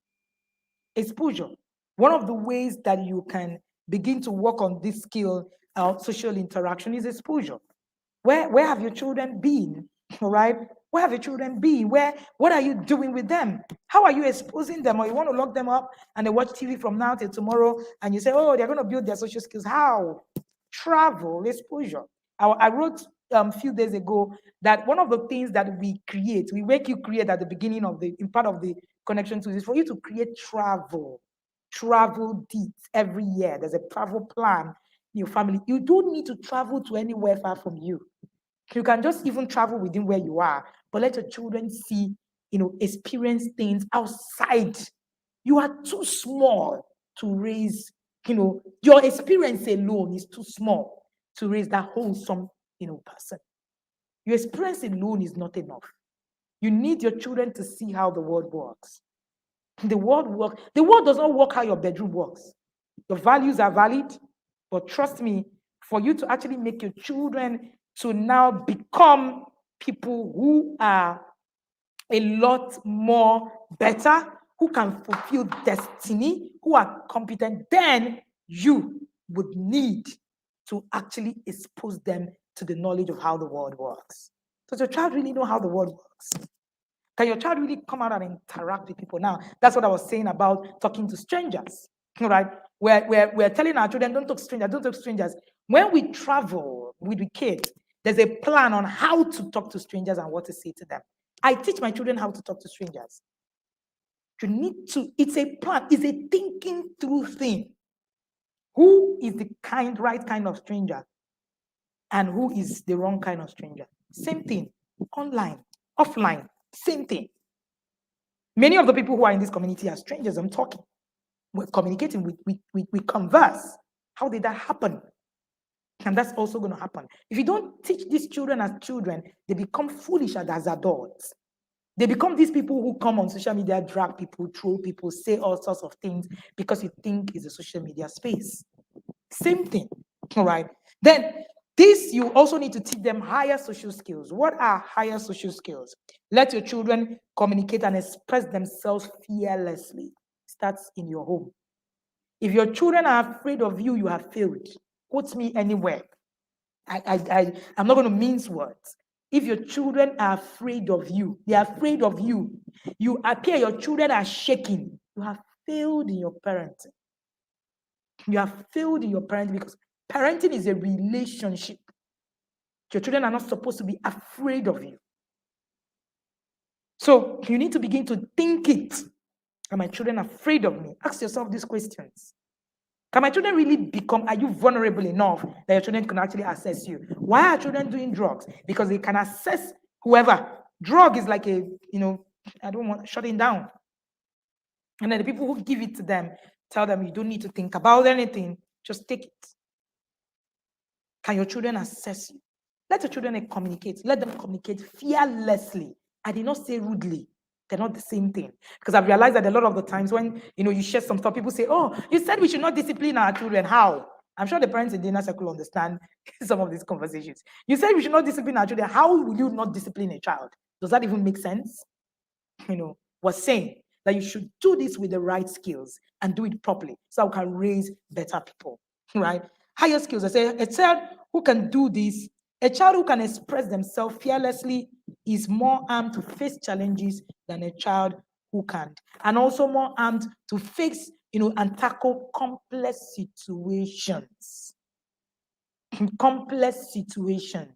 Exposure. One of the ways that you can begin to work on this skill, social interaction, is exposure. Where have your children been? All right. Where have your children been? What are you doing with them? How are you exposing them? Or you want to lock them up and they watch TV from now till tomorrow and you say, oh, they're going to build their social skills. How? Travel, exposure. I wrote a few days ago that one of the things that we make you create at the beginning of in part of the connection to this, for you to create travel deeds every year. There's a travel plan in your family. You don't need to travel to anywhere far from you. You can just even travel within where you are, but let your children see, experience things outside. You are too small to raise, your experience alone is too small to raise that wholesome, person. Your experience alone is not enough. You need your children to see how the world works. The world does not work how your bedroom works. Your values are valid, but trust me, for you to actually make your children to now become people who are a lot more better, who can fulfill destiny, who are competent, then you would need to actually expose them to the knowledge of how the world works. Does your child really know how the world works? Can your child really come out and interact with people? Now, that's what I was saying about talking to strangers, right? We're telling our children, don't talk to strangers, don't talk to strangers. When we travel with the kids, there's a plan on how to talk to strangers and what to say to them. I teach my children how to talk to strangers. You need to, it's a plan, it's a thinking through thing. Who is the right kind of stranger? And who is the wrong kind of stranger? Same thing, online, offline, same thing. Many of the people who are in this community are strangers I'm talking. We're communicating, we converse. How did that happen? And that's also going to happen. If you don't teach these children as children, they become foolish as adults. They become these people who come on social media, drag people, troll people, say all sorts of things because you think it's a social media space. Same thing, all right? Then this, you also need to teach them higher social skills. What are higher social skills? Let your children communicate and express themselves fearlessly. Starts in your home. If your children are afraid of you, you have failed. Quote me anywhere. I'm not going to mince words. If your children are afraid of you, they are afraid of you, you appear, your children are shaking, you have failed in your parenting. You have failed in your parenting because parenting is a relationship. Your children are not supposed to be afraid of you. So you need to begin to think it. Are my children afraid of me? Ask yourself these questions. Can my children really become, are you vulnerable enough that your children can actually assess you? Why are children doing drugs? Because they can assess whoever. Drug is like a, I don't want shutting down. And then the people who give it to them tell them you don't need to think about anything, just take it. Can your children assess you? Let your children communicate. Let them communicate fearlessly. I did not say rudely. They're not the same thing. Because I've realized that a lot of the times when you share some stuff, people say, oh, you said we should not discipline our children. How? I'm sure the parents in the inner circle understand some of these conversations. You said we should not discipline our children. How will you not discipline a child? Does that even make sense? Was saying that you should do this with the right skills and do it properly so we can raise better people, right? Higher skills. I say a child who can do this, a child who can express themselves fearlessly is more armed to face challenges than a child who can't, and also more armed to face, and tackle complex situations. Complex situations.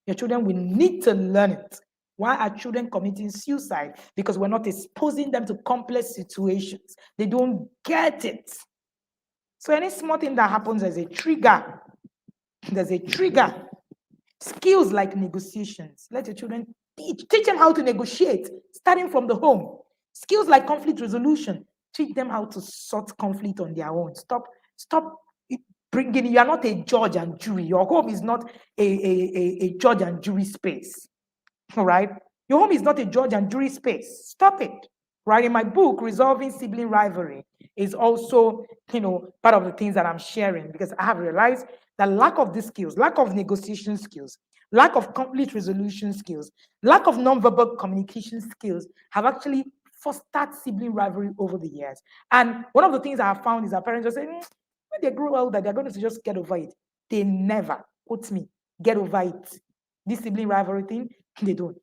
Your children will need to learn it. Why are children committing suicide? Because we're not exposing them to complex situations. They don't get it. So any small thing that happens as a trigger, there's a trigger. Skills like negotiations. Let your children teach them how to negotiate, starting from the home. Skills like conflict resolution. Teach them how to sort conflict on their own. Stop bringing. You are not a judge and jury. Your home is not a judge and jury space. All right? Your home is not a judge and jury space. Stop it. Right? In my book, Resolving Sibling Rivalry is also, part of the things that I'm sharing, because I have realized that lack of these skills, lack of negotiation skills, lack of conflict resolution skills, lack of nonverbal communication skills have actually fostered sibling rivalry over the years. And one of the things I have found is that parents just say, when they grow older, they're going to just get over it. They never, quote me, get over it. This sibling rivalry thing, they don't.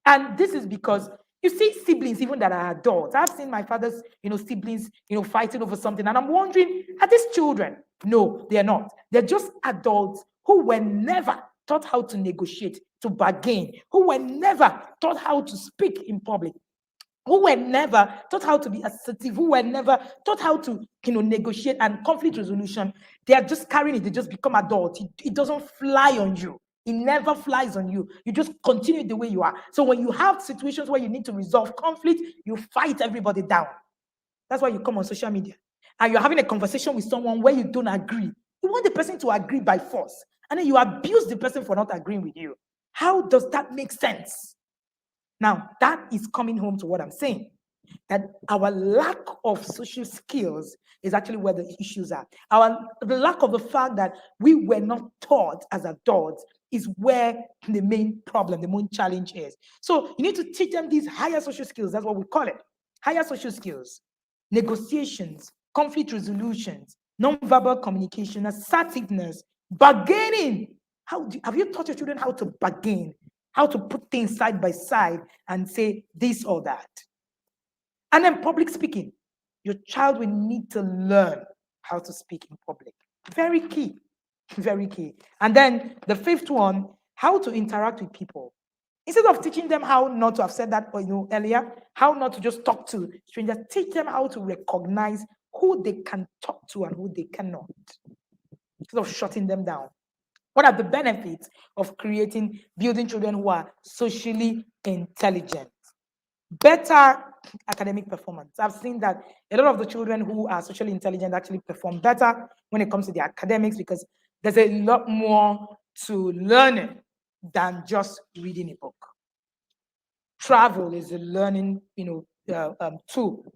And this is because you see siblings, even that are adults. I've seen my father's, siblings, fighting over something. And I'm wondering, are these children? No, they're not. They're just adults who were never taught how to negotiate, to bargain, who were never taught how to speak in public, who were never taught how to be assertive, who were never taught how to, negotiate and conflict resolution. They are just carrying it. They just become adults. It doesn't fly on you. It never flies on you. You just continue the way you are. So when you have situations where you need to resolve conflict, you fight everybody down. That's why you come on social media and you're having a conversation with someone where you don't agree. You want the person to agree by force, and then you abuse the person for not agreeing with you. How does that make sense? Now, that is coming home to what I'm saying, that our lack of social skills is actually where the issues are. The lack of the fact that we were not taught as adults is where the main problem, the main challenge is. So you need to teach them these higher social skills. That's what we call it. Higher social skills, negotiations, conflict resolutions, nonverbal communication, assertiveness, bargaining. Have you taught your children how to bargain? How to put things side by side and say this or that? And then public speaking. Your child will need to learn how to speak in public. Very key. Very key. And then the fifth one, how to interact with people. Instead of teaching them how not to have said that earlier, how not to just talk to strangers, teach them how to recognize who they can talk to and who they cannot. Instead of shutting them down. What are the benefits of building children who are socially intelligent? Better academic performance. I've seen that a lot of the children who are socially intelligent actually perform better when it comes to the academics because there's a lot more to learning than just reading a book. Travel is a learning, tool.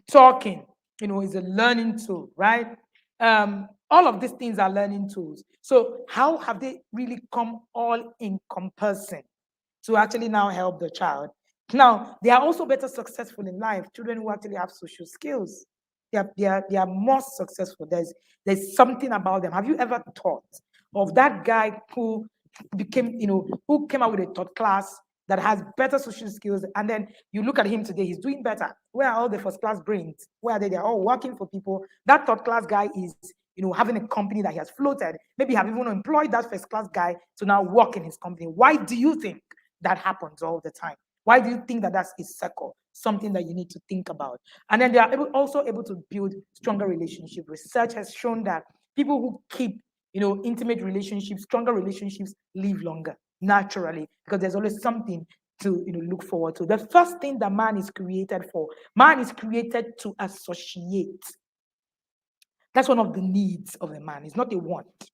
Talking, is a learning tool, right? All of these things are learning tools. So how have they really come all encompassing to actually now help the child? Now, they are also better successful in life. Children who actually have social skills, they are more successful. There's something about them. Have you ever thought of that guy who who came out with a third class that has better social skills, and then you look at him today, he's doing better. Where are all the first class brains? Where are they? They're all working for people. That third class guy is, having a company that he has floated. Maybe have even employed that first class guy to now work in his company. Why do you think that happens all the time? Why do you think that that's a circle? Something that you need to think about. And then they are also able to build stronger relationships. Research has shown that people who keep, intimate relationships, stronger relationships, live longer naturally because there's always something to look forward to. The first thing that man is created for, man is created to associate. That's one of the needs of a man. It's not a want.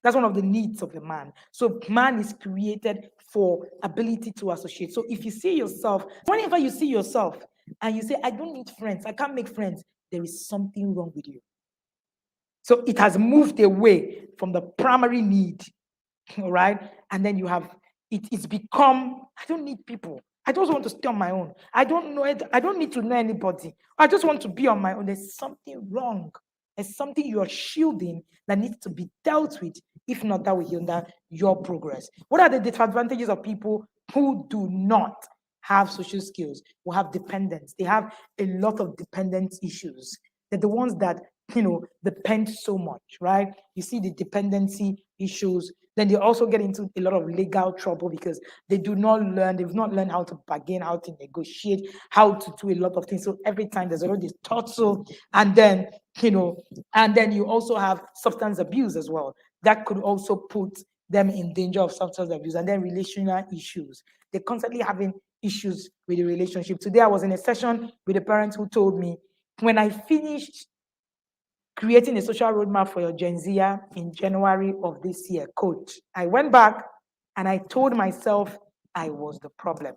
That's one of the needs of a man. So man is created for ability to associate. So if you see yourself, whenever you see yourself and you say, I don't need friends, I can't make friends, there is something wrong with you. So it has moved away from the primary need, all right? And then it's become, I don't need people. I just want to stay on my own. I don't know it. I don't need to know anybody. I just want to be on my own. There's something wrong. There's something you're shielding that needs to be dealt with. If not, that will hinder your progress. What are the disadvantages of people who do not have social skills, who have dependence? They have a lot of dependence issues. They're the ones that, depend so much, right? You see the dependency issues. Then they also get into a lot of legal trouble because they've not learned how to bargain, how to negotiate, how to do a lot of things. So every time there's already this tussle, and then, you also have substance abuse as well. That could also put them in danger of substance abuse, and then relational issues. They're constantly having issues with the relationship. Today I was in a session with a parent who told me, when I finished creating a social roadmap for your Gen Z in January of this year, coach, I went back and I told myself I was the problem.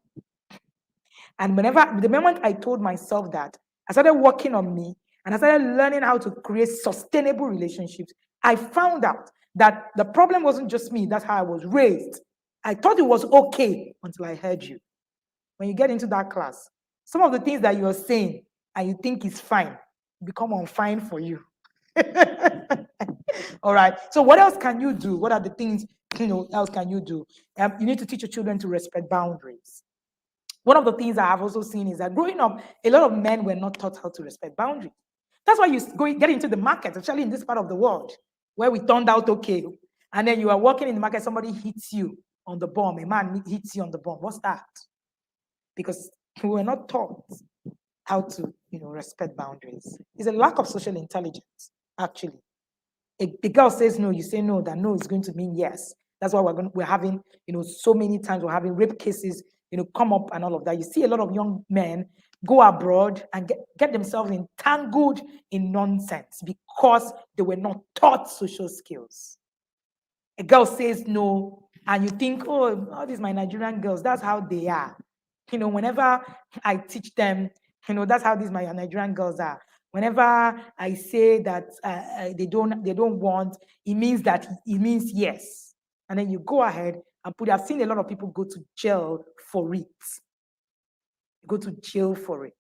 And the moment I told myself that, I started working on me and I started learning how to create sustainable relationships. I found out that the problem wasn't just me, that's how I was raised. I thought it was okay until I heard you. When you get into that class, some of the things that you're saying and you think is fine become unfine for you. All right. So what else can you do? What are the things else can you do? You need to teach your children to respect boundaries. One of the things I have also seen is that growing up, a lot of men were not taught how to respect boundaries. That's why get into the market, especially in this part of the world, where we turned out okay. And then you are working in the market, somebody hits you on the bum, a man hits you on the bum. What's that? Because we were not taught how to, respect boundaries. It's a lack of social intelligence, actually. A girl says no, you say no, that no is going to mean yes. That's why we're having, so many times we're having rape cases, come up and all of that. You see a lot of young men go abroad and get themselves entangled in nonsense because they were not taught social skills. A girl says no, and you think, oh, all these my Nigerian girls, that's how they are. Whenever I teach them, that's how these my Nigerian girls are. Whenever I say that they don't want, it means yes. And then you go ahead and I've seen a lot of people go to jail for it. Go to jail for it.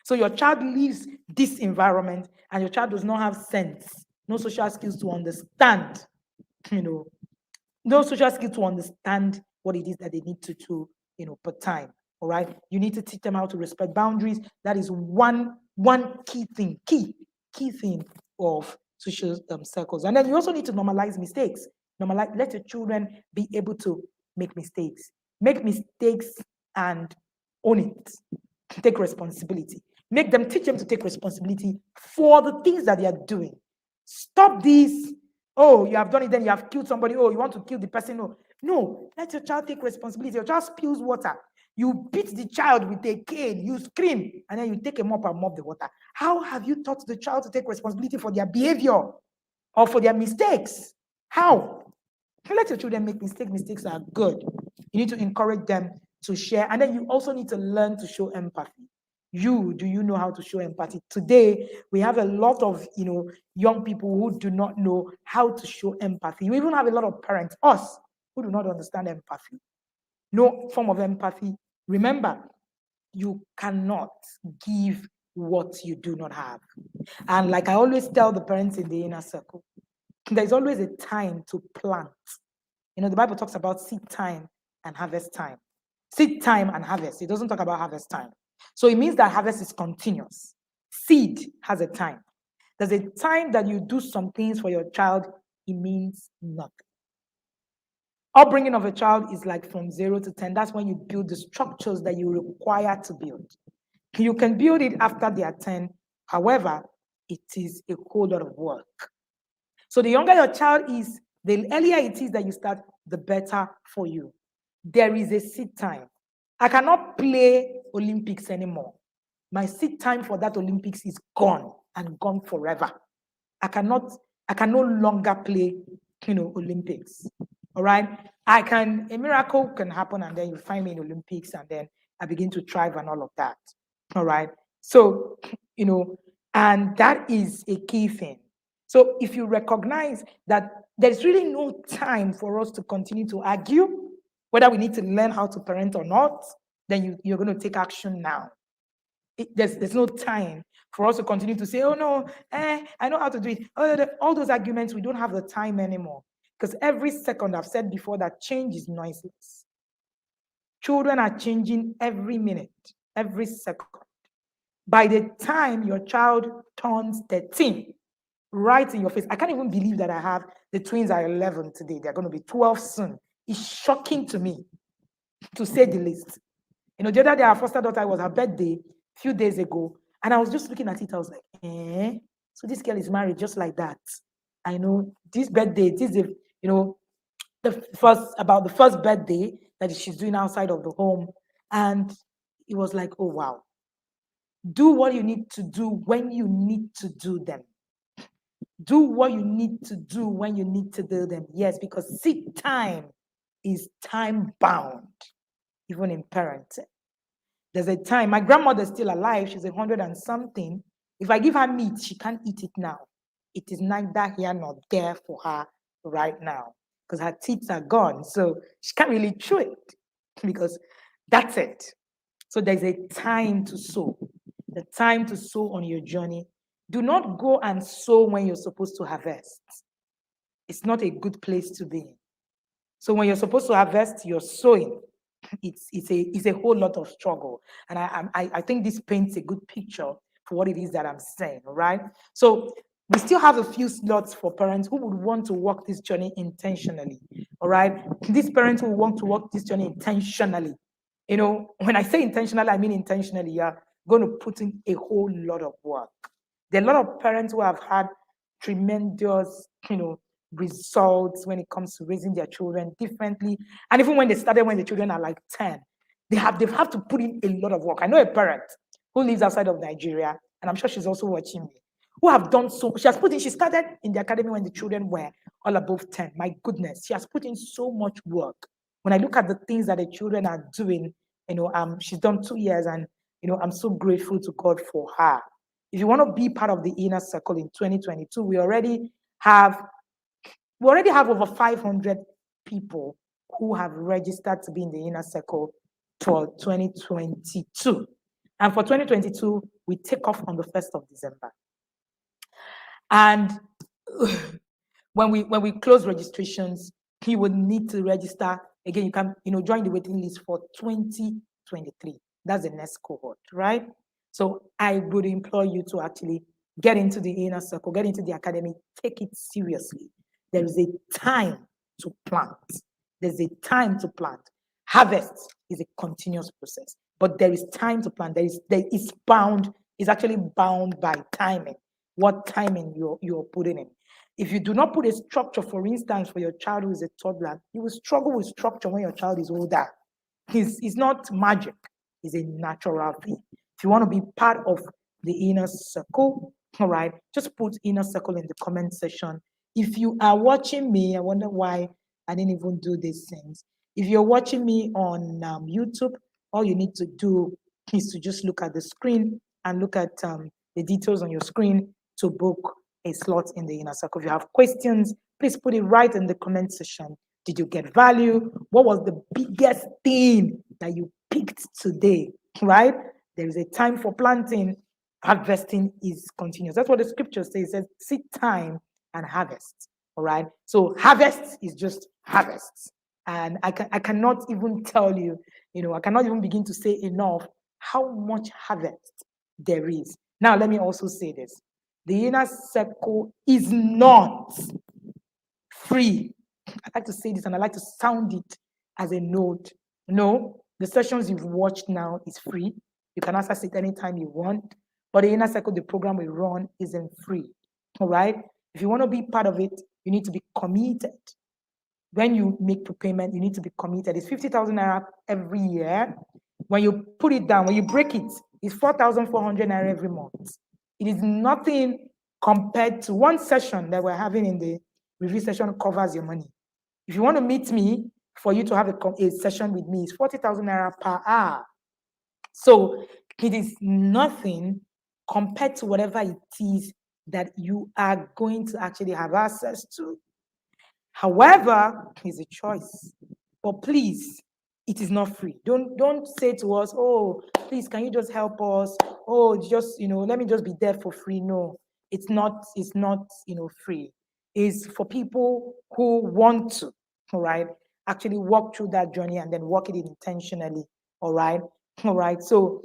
So your child leaves this environment and your child does not have sense, no social skills to understand, no social skill to understand what it is that they need to do, per time. All right. You need to teach them how to respect boundaries. That is one key thing of social circles. And then you also need to normalize mistakes. Let your children be able to make mistakes. Make mistakes and own it. Take responsibility. Teach them to take responsibility for the things that they are doing. Stop this Oh, you have done it, then you have killed somebody. Oh, you want to kill the person. No, let your child take responsibility. Your child spills water. You beat the child with a cane, you scream, and then you take a mop and mop the water. How have you taught the child to take responsibility for their behavior or for their mistakes? How? Let your children make mistakes. Mistakes are good. You need to encourage them to share. And then you also need to learn to show empathy. Do you know how to show empathy? Today, we have a lot of, young people who do not know how to show empathy. We even have a lot of parents, us, who do not understand empathy. No form of empathy. Remember, you cannot give what you do not have. And like I always tell the parents in the inner circle, there's always a time to plant. The Bible talks about seed time and harvest time. Seed time and harvest. It doesn't talk about harvest time. So it means that harvest is continuous. Seed has a time. There's a time that you do some things for your child, it means nothing. Upbringing of a child is like from 0 to 10. That's when you build the structures that you require to build. You can build it after they are 10. However, it is a whole lot of work. So the younger your child is, the earlier it is that you start, the better for you. There is a seed time. I cannot play Olympics anymore. My seed time for that Olympics is gone and gone forever. I can no longer play, Olympics. All right. A miracle can happen and then you find me in Olympics and then I begin to thrive and all of that. All right. So, and that is a key thing. So if you recognize that there's really no time for us to continue to argue whether we need to learn how to parent or not, then you're going to take action now. There's no time for us to continue to say, oh no, I know how to do it. All those arguments, we don't have the time anymore. Because every second, I've said before that change is noiseless. Children are changing every minute, every second. By the time your child turns 13, right in your face, I can't even believe that I have the twins are 11 today. They're going to be 12 soon. It's shocking to me, to say the least. The other day, our foster daughter, it was her birthday a few days ago, and I was just looking at it. I was like, so this girl is married just like that. I know this birthday, it is the first birthday that she's doing outside of the home. And it was like, oh wow. Do what you need to do when you need to do them. Do what you need to do when you need to do them. Yes, because seed time is time bound, even in parenting. There's a time, my grandmother's still alive, she's 100 and something. If I give her meat, she can't eat it now. It is neither here nor there for her right now because her teeth are gone. So she can't really chew it because that's it. So there's a time to sow, the time to sow on your journey. Do not go and sow when you're supposed to harvest. It's not a good place to be. So when you're supposed to harvest, you're sowing. It's a whole lot of struggle. And I think this paints a good picture for what it is that I'm saying, all right? So we still have a few slots for parents who would want to walk this journey intentionally, all right? These parents who want to walk this journey intentionally. When I say intentionally, I mean intentionally. You're going to put in a whole lot of work. There are a lot of parents who have had tremendous, results when it comes to raising their children differently. And even when they started when the children are like 10, they've had to put in a lot of work. I know a parent who lives outside of Nigeria, and I'm sure she's also watching me, who have done so. She started in the academy when the children were all above 10. My goodness, she has put in so much work. When I look at the things that the children are doing, she's done 2 years, and I'm so grateful to God for her. If you want to be part of the inner circle in 2022, we already have over 500 people who have registered to be in the inner circle for 2022. And for 2022, we take off on the 1st of December. And when we close registrations, you will need to register. Again, you can join the waiting list for 2023. That's the next cohort, right? So I would implore you to actually get into the inner circle, get into the academy, take it seriously. There is a time to plant. There's a time to plant. Harvest is a continuous process, but there is time to plant. It's actually bound by timing. What timing you're putting in. If you do not put a structure, for instance, for your child who is a toddler, you will struggle with structure when your child is older. It's not magic, it's a natural thing. If you want to be part of the inner circle, all right, just put inner circle in the comment section. If you are watching me, I wonder why I didn't even do these things. If you're watching me on YouTube, all you need to do is to just look at the screen and look at the details on your screen to book a slot in the inner circle. If you have questions, please put it right in the comment section. Did you get value? What was the biggest thing that you picked today? Right? There is a time for planting, harvesting is continuous. That's what the scripture says. It says, seed time and harvest. All right. So harvest is just harvest. And I cannot even tell you, I cannot even begin to say enough how much harvest there is. Now, let me also say this. The inner circle is not free. I like to say this and I like to sound it as a note. No, the sessions you've watched now is free. You can access it anytime you want. But the inner circle, the program we run, isn't free. All right. If you want to be part of it, you need to be committed. When you make prepayment, you need to be committed. It's 50,000 naira every year. When you put it down, when you break it, it's 4,400 naira every month. It is nothing compared to one session that we're having in the review session covers your money. If you want to meet me, for you to have a session with me, it's 40,000 naira per hour. So it is nothing compared to whatever it is that you are going to actually have access to. However, it's a choice. But please, it is not free. Don't say to us, oh, please, can you just help us? Oh, just, let me just be there for free. No, it's not, free. It's for people who want to, all right, actually walk through that journey and then walk it intentionally. All right. All right. So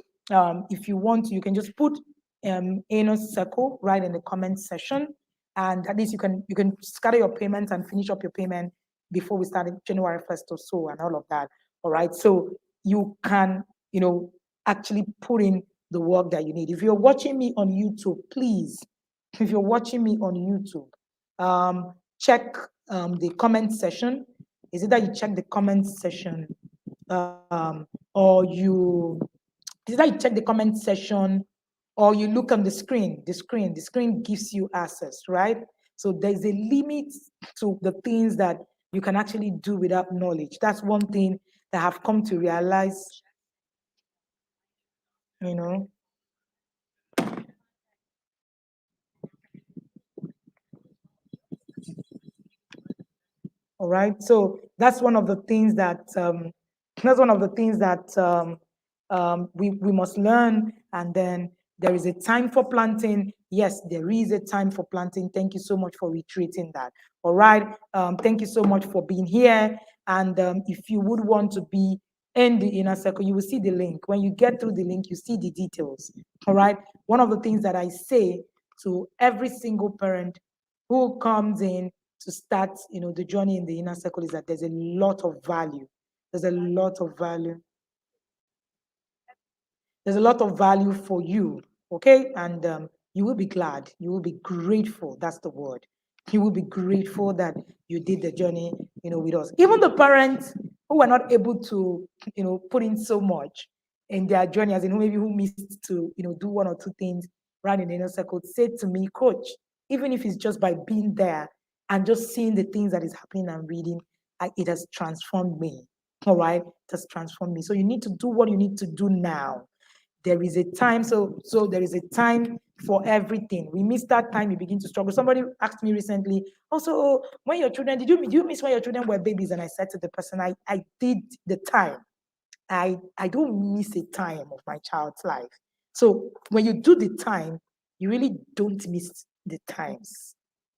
if you want to, you can just put inner circle right in the comment section, and at least you can scatter your payments and finish up your payment before we start January 1st or so and all of that. All right. So you can, actually put in the work that you need. If you're watching me on YouTube, please, if you're watching me on YouTube, check the comment section. Is it that you check the comment section or is it that you check the comment section or you look on the screen? The screen gives you access, right? So there's a limit to the things that you can actually do without knowledge. That's one thing that I've come to realize, you know. All right. So that's one of the things that we must learn. And then there is a time for planting. Yes, there is a time for planting. Thank you so much for reiterating that. All right. Thank you so much for being here. And if you would want to be in the inner circle, you will see the link. When you get through the link, you see the details. All right. One of the things that I say to every single parent who comes in to start, the journey in the inner circle is that there's a lot of value. There's a lot of value. There's a lot of value for you, okay? And you will be glad. You will be grateful. That's the word. You will be grateful that you did the journey, with us. Even the parents who were not able to, put in so much in their journey, as in maybe who missed to, do one or two things right in the inner circle, said to me, Coach, even if it's just by being there and just seeing the things that is happening and reading, it has transformed me. All right, it has transformed me. So you need to do what you need to do now. There is a time, so there is a time for everything. We miss that time, you begin to struggle. Somebody asked me recently, also, oh, when your children, did you miss when your children were babies? And I said to the person, I did the time. I don't miss a time of my child's life. So when you do the time, you really don't miss the times.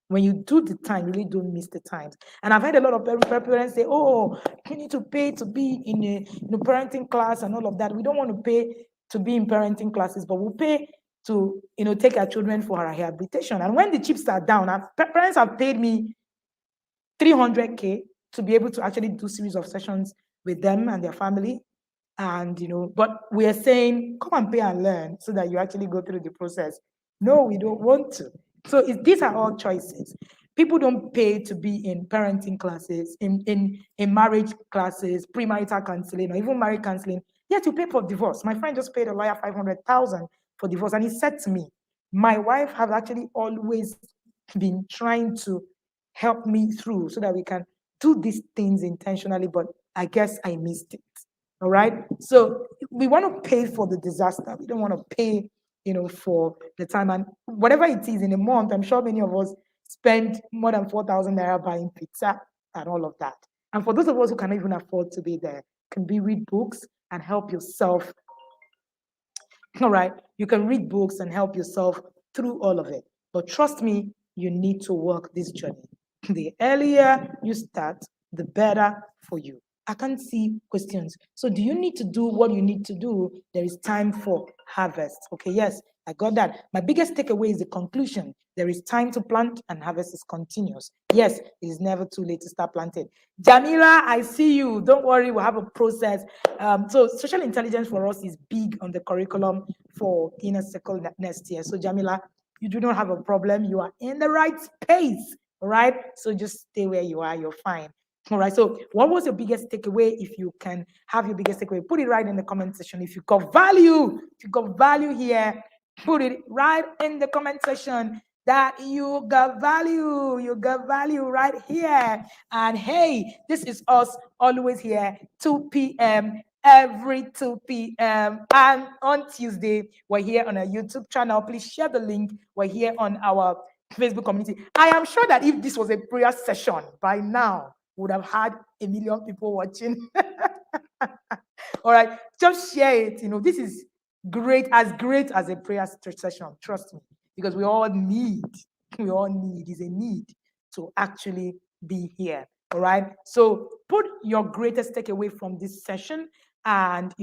When you do the time, you really don't miss the times. And I've had a lot of parents say, oh, you need to pay to be in a parenting class and all of that. We don't want to pay to be in parenting classes, but we'll pay to, take our children for our rehabilitation. And when the chips are down, parents have paid me 300K to be able to actually do series of sessions with them and their family. And, but we are saying, come and pay and learn so that you actually go through the process. No, we don't want to. So these are all choices. People don't pay to be in parenting classes, in marriage classes, premarital counseling, or even marriage counseling. Yet you pay for divorce. My friend just paid a lawyer 500,000 for divorce, and he said to me, "My wife has actually always been trying to help me through so that we can do these things intentionally, but I guess I missed it." All right. So we want to pay for the disaster. We don't want to pay, for the time. And whatever it is in a month, I'm sure many of us spend more than 4,000 naira buying pizza and all of that. And for those of us who cannot even afford to be there, can be read books and help yourself. All right. You can read books and help yourself through all of it. But trust me, you need to work this journey. The earlier you start, the better for you. I can't see questions. So, do you need to do what you need to do? There is time for harvest. Okay, yes, I got that. My biggest takeaway is the conclusion. There is time to plant and harvest is continuous. Yes, it is never too late to start planting. Jamila, I see you. Don't worry, we'll have a process. So, social intelligence for us is big on the curriculum for inner circle next year. So, Jamila, you do not have a problem. You are in the right space. All right. So just stay where you are. You're fine. All right. So, what was your biggest takeaway? If you can have your biggest takeaway, put it right in the comment section. If you got value, here, put it right in the comment section that you got value. You got value right here. And hey, this is us always here, 2 p.m. every 2 p.m. And on Tuesday, we're here on our YouTube channel. Please share the link. We're here on our Facebook community. I am sure that if this was a prayer session by now, we would have had 1 million people watching. All right, just share it. This is great as a prayer session. Trust me, because we all need is a need to actually be here. All right. So put your greatest takeaway from this session, and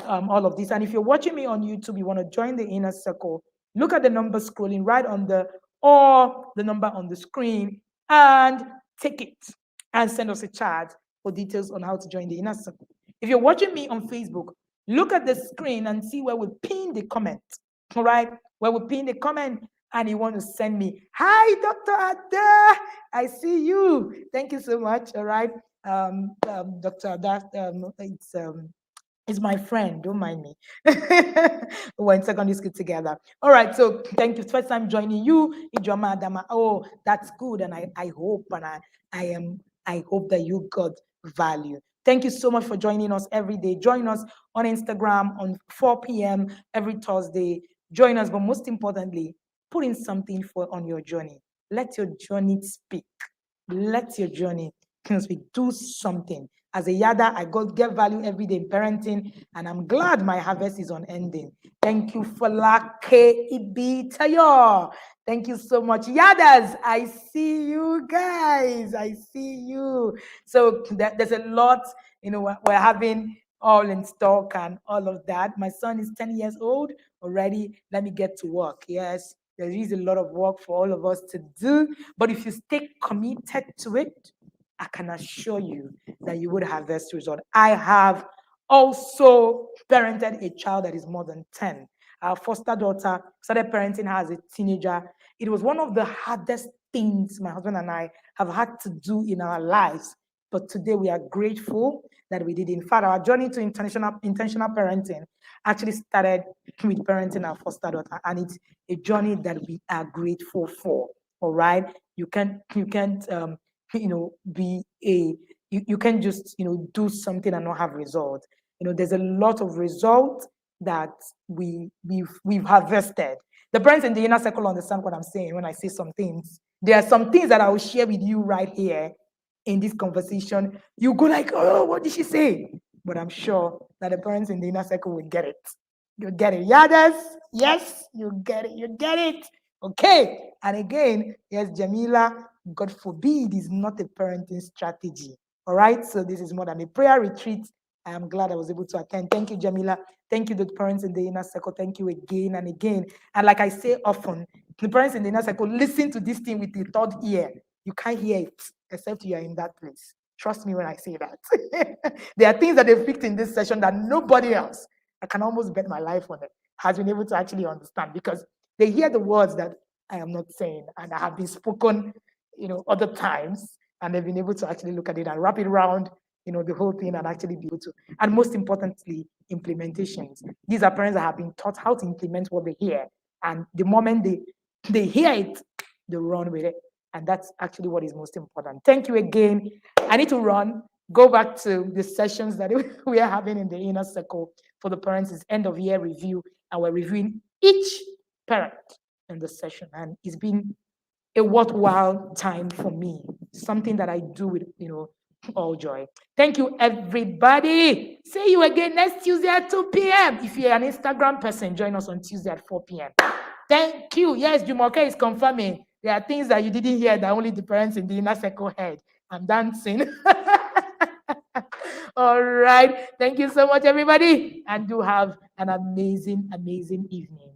all of this. And if you're watching me on YouTube, you want to join the inner circle. Look at the number scrolling right on the number on the screen, and take it and send us a chat for details on how to join the inner circle. If you're watching me on Facebook, look at the screen and see where we pin the comment. All right, where we pin the comment, and you want to send me, "Hi, Dr. Ada, I see you. Thank you so much." All right, Dr. Ada, it's my friend, don't mind me. We're in secondary school together. All right, so thank you. First time joining you, Ijoma Adama. Oh, that's good. And I hope I hope that you got value. Thank you so much for joining us every day. Join us on Instagram on 4 p.m. every Thursday. Join us, but most importantly, put in something on your journey. Let your journey speak. Let your journey speak. Do something. As a yada, I get value every day in parenting, and I'm glad my harvest is unending. Thank you for Tayo. Thank you so much. Yadas, I see you guys. I see you. So there's a lot, we're having all in stock and all of that. My son is 10 years old already. Let me get to work. Yes, there is a lot of work for all of us to do. But if you stay committed to it, I can assure you that you would have this result. I have also parented a child that is more than 10. Our foster daughter started parenting her as a teenager. It was one of the hardest things my husband and I have had to do in our lives. But today we are grateful that we did. In fact, our journey to intentional parenting actually started with parenting our foster daughter, and it's a journey that we are grateful for. All right, you can't be you can't just do something and not have results. There's a lot of results that we've harvested. The parents in the inner circle understand what I'm saying when I say some things. There are some things that I will share with you right here in this conversation. You go like, "Oh, what did she say?" But I'm sure that the parents in the inner circle will get it. You get it. Yadas? Yes, you get it. You get it. Okay. And again, yes, Jamila, God forbid, is not a parenting strategy. All right. So this is more than a prayer retreat. I am glad I was able to attend. Thank you, Jamila. Thank you, the parents in the inner circle. Thank you again and again. And like I say often, the parents in the inner circle listen to this thing with the third ear. You can't hear it except you are in that place. Trust me when I say that. There are things that they picked in this session that nobody else, I can almost bet my life on it, has been able to actually understand, because they hear the words that I am not saying and I have been spoken other times, and they've been able to actually look at it and wrap it around, the whole thing, and actually be able to, and most importantly, implementations. These are parents that have been taught how to implement what they hear, and the moment they hear it, they run with it, and that's actually what is most important. Thank you again. I need to run. Go back to the sessions that we are having in the inner circle for the parents. It's end of year review, and we're reviewing each parent in the session, and it's been a worthwhile time for me, something that I do with, all joy. Thank you, everybody. See you again next Tuesday at 2 p.m. If you're an Instagram person, join us on Tuesday at 4 p.m. Thank you. Yes, Jumoke is confirming. There are things that you didn't hear that only the parents in the inner circle heard. I'm dancing. All right. Thank you so much, everybody. And do have an amazing, amazing evening.